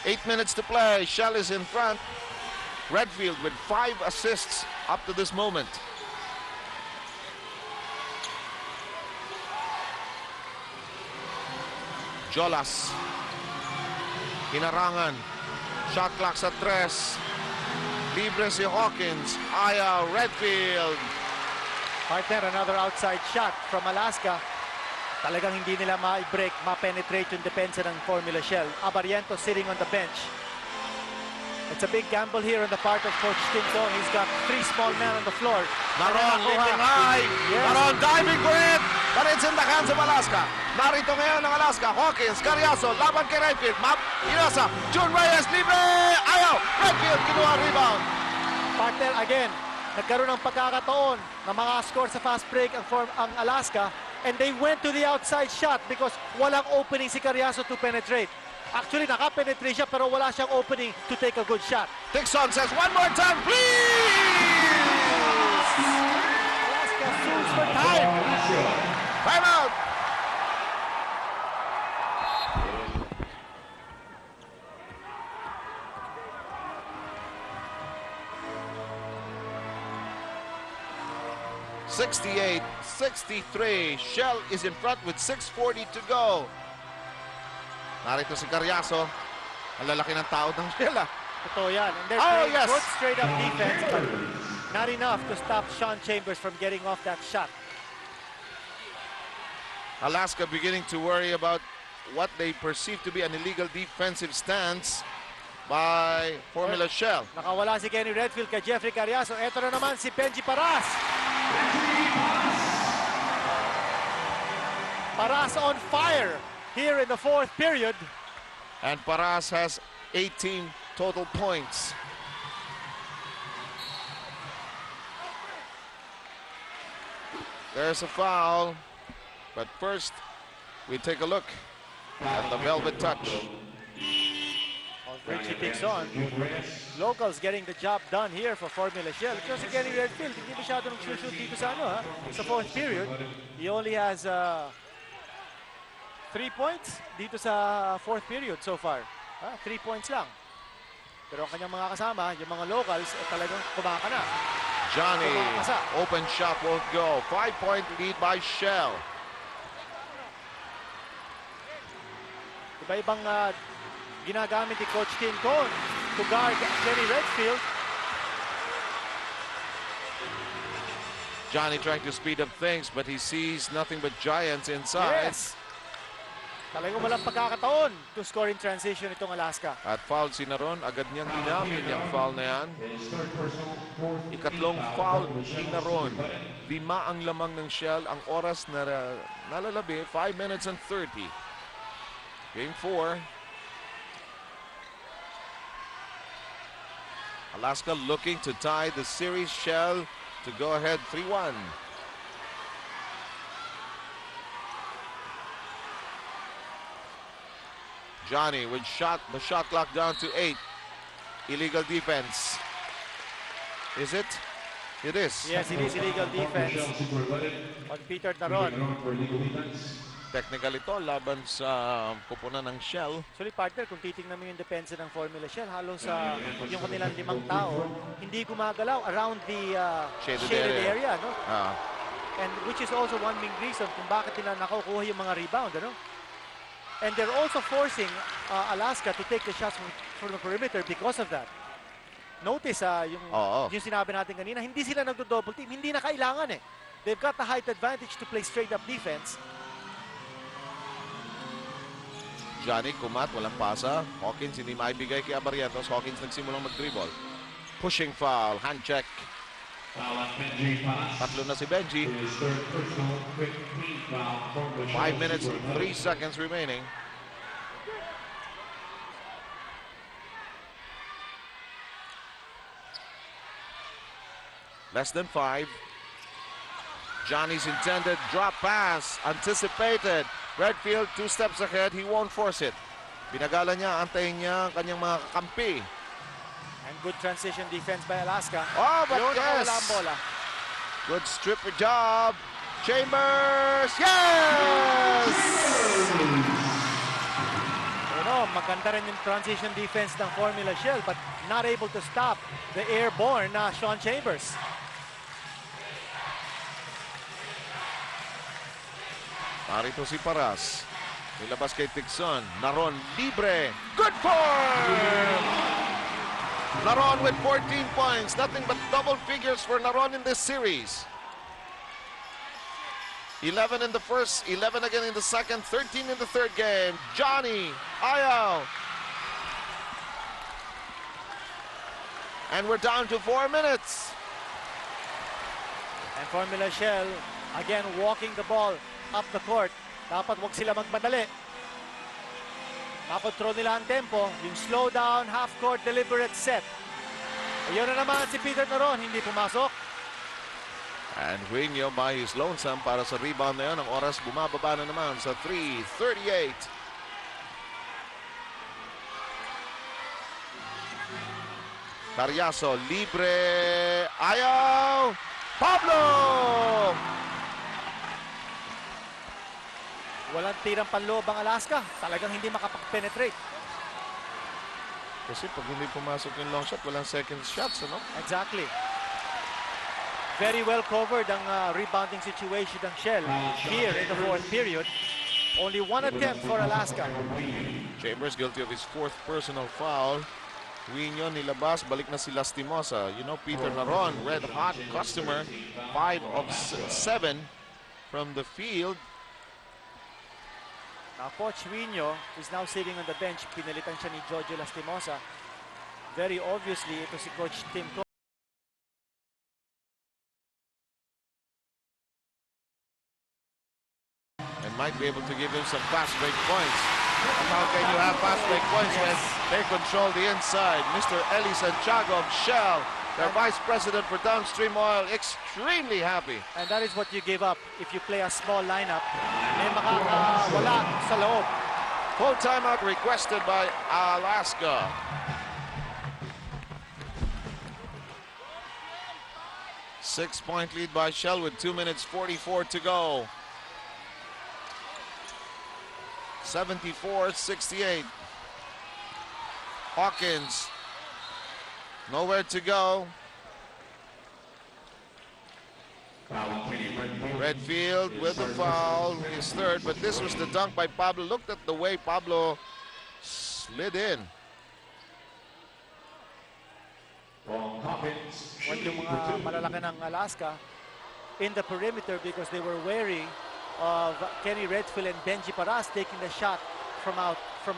8 minutes to play. Shell is in front. Redfield with 5 assists up to this moment. Jolas. Hinarangan. Shot clock sa 3. Libre si Hawkins. Ayaw. Redfield. Partner, another outside shot from Alaska. Talagang hindi nila ma-break, ma-penetrate yung depensa ng Formula Shell. Abariento sitting on the bench. It's a big gamble here on the part of Coach Tinto. He's got 3 small men on the floor. Naroon, lifting high. Yes. Naroon, diving for it. But it's in the hands of Alaska. Narito ngayon ng Alaska. Hawkins, Carriazo, laban kay Redfield. Map, Inasa, June Reyes, libre. Ayaw. Redfield, kinuha rebound. Partner, again, nagkaroon ng pagkakataon na mga score sa fast break ang Alaska. And they went to the outside shot because walang opening si Carriazo to penetrate. Actually, naka-penetrate siya pero wala siyang opening to take a good shot. Dixon says, one more time, please! Alaska sues for time. Time out! (68-63). Shell is in front with 6:40 to go. Narito si Carriazo. Ang lalaki ng tao ng Shell. Totoo yan. And they're Oh, playing yes. good straight-up defense, but not enough to stop Sean Chambers from getting off that shot. Alaska beginning to worry about what they perceive to be an illegal defensive stance by Formula Shell. Nakawala si Kenny Redfield kay Jeffrey Carriazo. Ito na naman si Benji Paras. Paras on fire here in the 4th period. And Paras has 18 total points. There's a foul. But first, we take a look at the velvet touch. Richie kicks on. Locals getting the job done here for Formula Shell. Kasi si Kenny Redfield, hindi masyado nang shoot dito sa sa 4th period. He only has 3 points dito sa 4th period so far. 3 points lang. Pero ang kanyang mga kasama, yung mga locals, talagang kumakana. Johnny, Kumakasa. open shot won't go. 5-point lead by Shell. Iba-ibang ginagamit ni Coach Tim Cohn to guard Kenny Redfield. Johnny trying to speed up things, but he sees nothing but giants inside. Yes! Talagang walang pagkakataon to score in transition itong Alaska. At foul si Naron, agad niyang ginamit yung foul na yan. Ikatlong foul ni Naron. 5 ang lamang ng Shell. Ang oras na nalalabi, 5 minutes and 30. Game 4. Alaska looking to tie the series. Shell to go ahead 3-1. Johnny with the shot clock down to 8. Illegal defense. Is it? It is. Yes, it is illegal defense on Peter Naron. Technical ito laban sa kupunan ng Shell. Actually, partner, kung titingnan mo yung depensa ng Formula Shell, halos yung kanilang 5 tao, hindi gumagalaw around the shaded area, no? And which is also one main reason kung bakit nila nakukuha yung mga rebound, ano? And they're also forcing Alaska to take the shots from the perimeter because of that. Notice yung sinabi natin kanina, hindi sila nagdo-double team, hindi na kailangan eh. They've got the height advantage to play straight up defense. Johnny kumat, walang pasa. Hawkins hindi maibigay kay Abarrientos. Hawkins nagsimulang mag-dribble. Pushing foul, hand check. Tatlo na si Benji. 5 minutes and 3 seconds remaining. Less than 5. Johnny's intended drop pass. Anticipated. Redfield 2 steps ahead. He won't force it. Binagala niya, antayin niya ang kanyang mga kakampi. And good transition defense by Alaska. Oh, but Yun, yes! nakawala ang bola. Good stripper job. Chambers! Yes! Maganda rin yung transition defense ng Formula Shell but not able to stop the airborne na Sean Chambers. Narito si Paras. Nilabas kay Tigson. Naron libre. Good form! Naron with 14 points. Nothing but double figures for Naron in this series. 11 in the first, 11 again in the second, 13 in the third game. Johnny, ayaw. And we're down to 4 minutes. And Formula Shell, again, walking the ball up the court. Dapat wag sila magmadali. Makontrol nila ang tempo. Yung slow down, half-court, deliberate set. Ayun na naman si Peter Naron, hindi pumasok. And Huinio by his lonesome para sa rebound na yun. Ang oras bumababa na naman sa 3:38. Carriazo, libre. Ayaw! Pablo! Walang tirang panloob ang Alaska. Talagang hindi makapag-penetrate. Kasi pag hindi pumasok yung long shot, walang second shots, ano? Exactly. Very well covered ang rebounding situation ng Shell here in the fourth period. Only one attempt for Alaska. Chambers guilty of his 4th personal foul. Huinio nilabas, balik na si Lastimosa. You know, Peter Naron, red hot customer. 5 of 7 from the field. Now, Coach Huinio is now sitting on the bench. Pinalitan siya ni Jojo Lastimosa. Very obviously, ito si Coach Tim Cohn. And might be able to give him some fast break points. And how can you have fast break points when they control the inside? Mr. Eli Santiago of Shell, their vice president for downstream oil, extremely happy. And that is what you give up if you play a small lineup. May makakawala sa loob. Full timeout requested by Alaska. Six-point lead by Shell with 2 minutes 44 to go. 74-68. Hawkins Nowhere to go. Redfield with the foul, his third, but this was the dunk by Pablo. Looked at the way Pablo slid in. From Hawkins, Well, yung mga malalaki ng Alaska in the perimeter because they were wary of Kenny Redfield and Benji Paras taking the shot from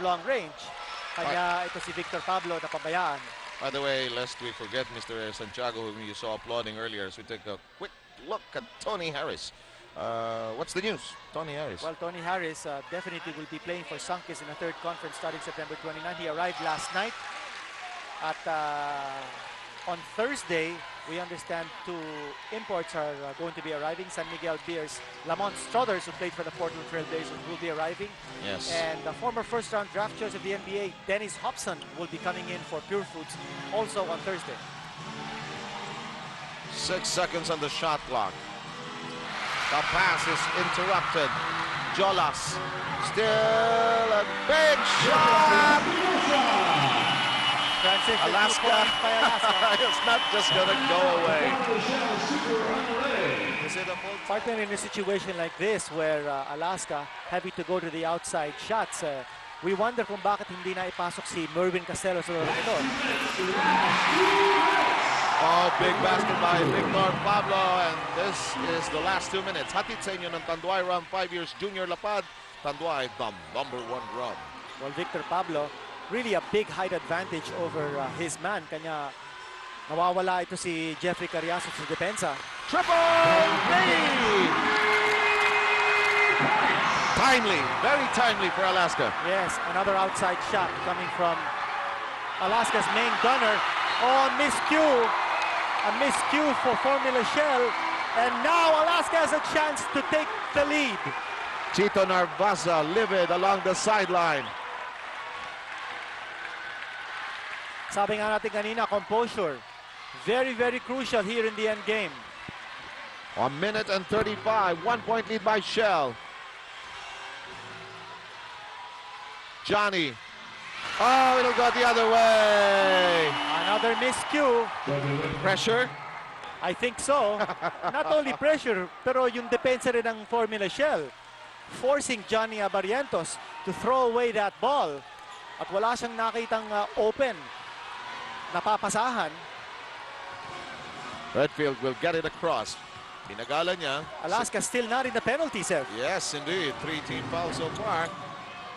long range. Kaya ito si Victor Pablo na pabayaan. By the way, lest we forget Mr. Santiago, whom you saw applauding earlier, so we take a quick look at Tony Harris. What's the news? Tony Harris. Well, Tony Harris definitely will be playing for Sunkist in the third conference starting September 29. He arrived last night. At on Thursday, we understand two imports are going to be arriving. San Miguel Bears, Lamont Struthers, who played for the Portland Trail Blazers, will be arriving. Yes. And the former first-round draft choice of the NBA, Dennis Hobson, will be coming in for Pure Foods also on Thursday. 6 seconds on the shot clock. The pass is interrupted. Jolas still a big shot. Transition Alaska. 2 points by Alaska. It's not just gonna go away. Is it a full Partner, in a situation like this where Alaska having to go to the outside shots, we wonder kung bakit hindi na ipasok si Mervin Castelo sa laro nito. Oh, big basket by Victor Pablo, and this is the last 2 minutes. Hatid sa inyo ng Tanduay Rum 5 years Junior Lapad. Tanduay, the #1 rum. Well, Victor Pablo, really a big height advantage over his man. Kanya nawawala ito si Jeffrey Carriazo sa depensa. Triple lead! Timely, very timely for Alaska. Yes, another outside shot coming from Alaska's main gunner. Oh, miscue. A miscue for Formula Shell. And now Alaska has a chance to take the lead. Chito Narvaza livid along the sideline. Sabi nga natin kanina, composure. Very, very crucial here in the end game. 1 minute and 35, 1 point lead by Shell. Johnny. Oh, it'll go the other way. Another miscue. Pressure. I think so. Not only pressure, pero yung depensa rin ng Formula Shell. Forcing Johnny Abarientos to throw away that ball. At wala siyang nakitang open. Napapasahan. Redfield will get it across. Pinagala niya. Alaska still not in the penalty set. Yes, indeed. 3 team fouls so far.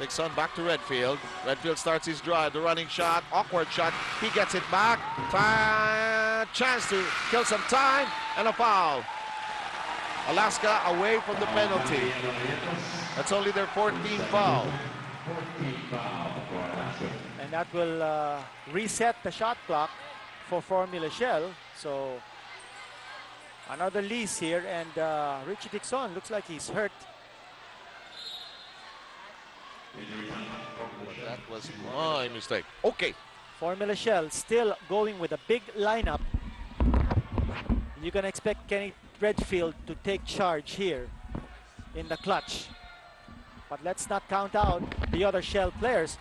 Dixon back to Redfield. Redfield starts his drive. The running shot. Awkward shot. He gets it back. Chance to kill some time. And a foul. Alaska away from the penalty. That's only their 14th foul. And that will reset the shot clock for Formula Shell. So another lease here. And Richie Dixon looks like he's hurt. That was my mistake. Okay. Formula Shell still going with a big lineup. You can expect Kenny Redfield to take charge here in the clutch. But let's not count out the other Shell players.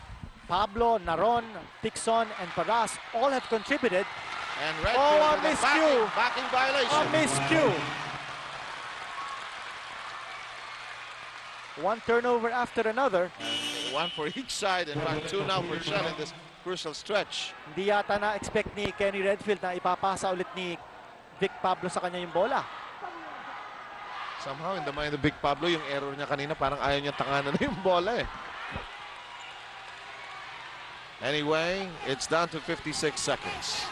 Pablo, Naron, Dixon, and Paras all have contributed. And Redfield Oh, a with a miscue. backing violation. A miscue. One turnover after another. One for each side. In fact, 2 now for Shell in this crucial stretch. Hindi yata na-expect ni Kenny Redfield na ipapasa ulit ni Vic Pablo sa kanya yung bola. Somehow, in the mind of Big Pablo, yung error niya kanina, parang ayaw niya tanganan na yung bola eh. Anyway, it's down to 56 seconds.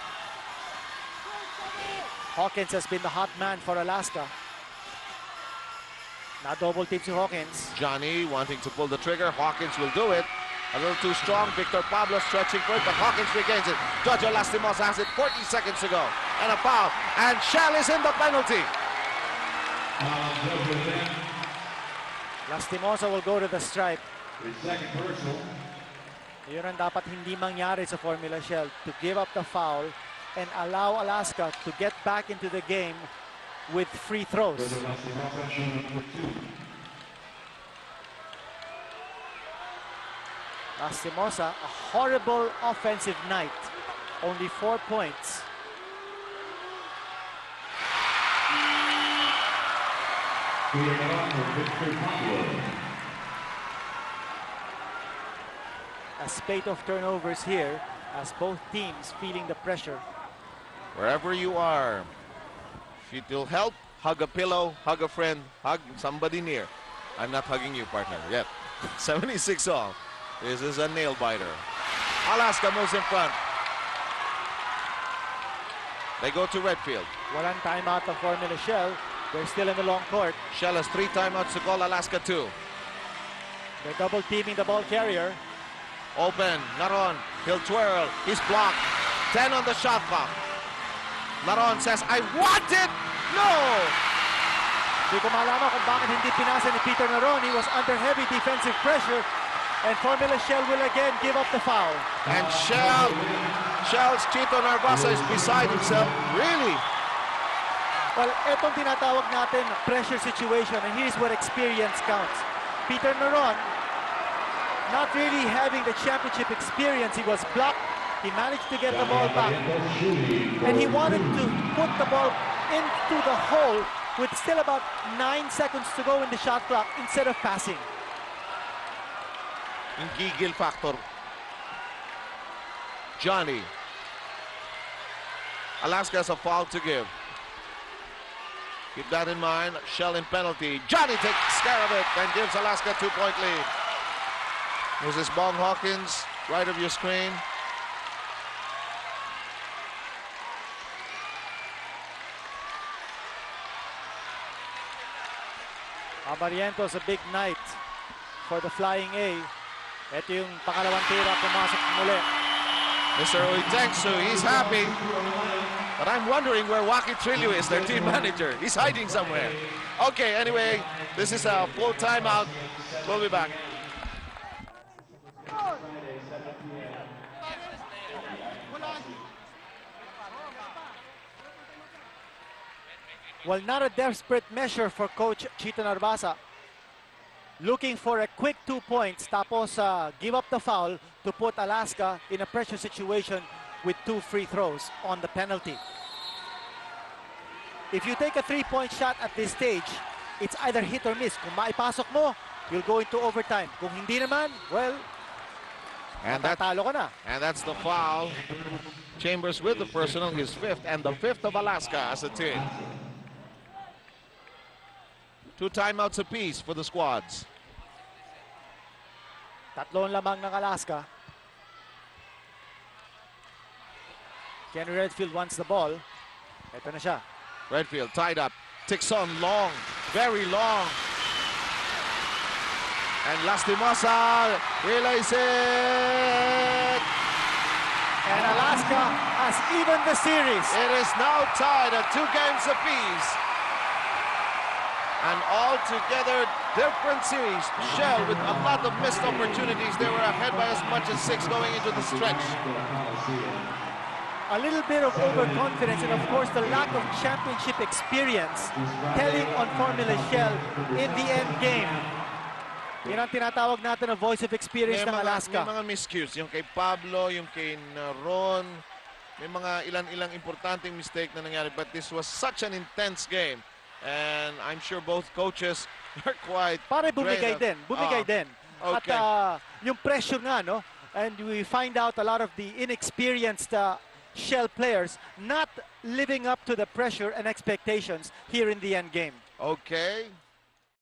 Hawkins has been the hot man for Alaska. Na double team si Hawkins. Johnny wanting to pull the trigger. Hawkins will do it. A little too strong. Victor Pablo stretching for it, but Hawkins regains it. Jojo Lastimosa has it 40 seconds to go. And a foul. And Shell is in the penalty. Lastimosa will go to the stripe. His second personal. Yun ang dapat hindi mangyari sa Formula Shell, to give up the foul and allow Alaska to get back into the game with free throws. Lastimosa, a horrible offensive night Only 4 points. A spate of turnovers here as both teams feeling the pressure. Wherever you are, if it will help, hug a pillow, hug a friend, hug somebody near. I'm not hugging you, partner, yet. 76 all. This is a nail biter. Alaska moves in front. They go to Redfield. Walang timeout of Formula Shell. They're still in the long court. Shell has 3 timeouts to call, Alaska 2. They're double teaming the ball carrier. Open, Naron, he'll twirl, he's blocked. 10 on the shot clock. Naron says, I want it! No! Hindi ko malaman kung bakit hindi pinasa ni Peter Naron. He was under heavy defensive pressure. And Formula Shell will again give up the foul. And Shell's Chito Narvasa is beside himself. Really? Well, etong tinatawag natin pressure situation, and here's where experience counts. Peter Naron, not really having the championship experience. He was blocked. He managed to get the ball back. And he wanted to put the ball into the hole with still about 9 seconds to go in the shot clock instead of passing. Yung gigil factor. Johnny. Alaska has a foul to give. Keep that in mind. Shell in penalty. Johnny takes care of it and gives Alaska 2-point lead. This is Bong Hawkins, right of your screen. Abariento's a big night for the Flying A. Ito yung pangalawang tira, pumasok muli. Mr. Uitengsu, he's happy. But I'm wondering where Waki Trillo is, their team manager. He's hiding somewhere. Okay, anyway, this is a full timeout. We'll be back. Well, not a desperate measure for Coach Chito Narvasa. Looking for a quick 2 points, tapos give up the foul to put Alaska in a pressure situation with 2 free throws on the penalty. If you take a 3-point shot at this stage, it's either hit or miss. Kung maipasok mo, you'll go into overtime. Kung hindi naman, well, matatalo ka na. And that's the foul. Chambers with the personal, his 5th, and the 5th of Alaska as a team. 2 timeouts apiece for the squads. Tatlong lamang ng Alaska. Kenny Redfield wants the ball. Ito na siya. Redfield tied up. Ticks on long, very long. And Lastimosa realizes it. And Alaska has evened the series. It is now tied at 2 games apiece. An altogether different series. Shell with a lot of missed opportunities. They were ahead by as much as 6 going into the stretch. A little bit of overconfidence and of course the lack of championship experience telling on Formula Shell in the end game. Yan ang tinatawag natin na voice of experience ng Alaska. May mga miscues. Yung kay Pablo, yung kay Ron. May mga ilang importanteng mistake na nangyari. But this was such an intense game. And I'm sure both coaches are quite Pare bumigay din. Bumigay din. Okay. At yung pressure nga, no? And we find out a lot of the inexperienced Shell players not living up to the pressure and expectations here in the end game. Okay.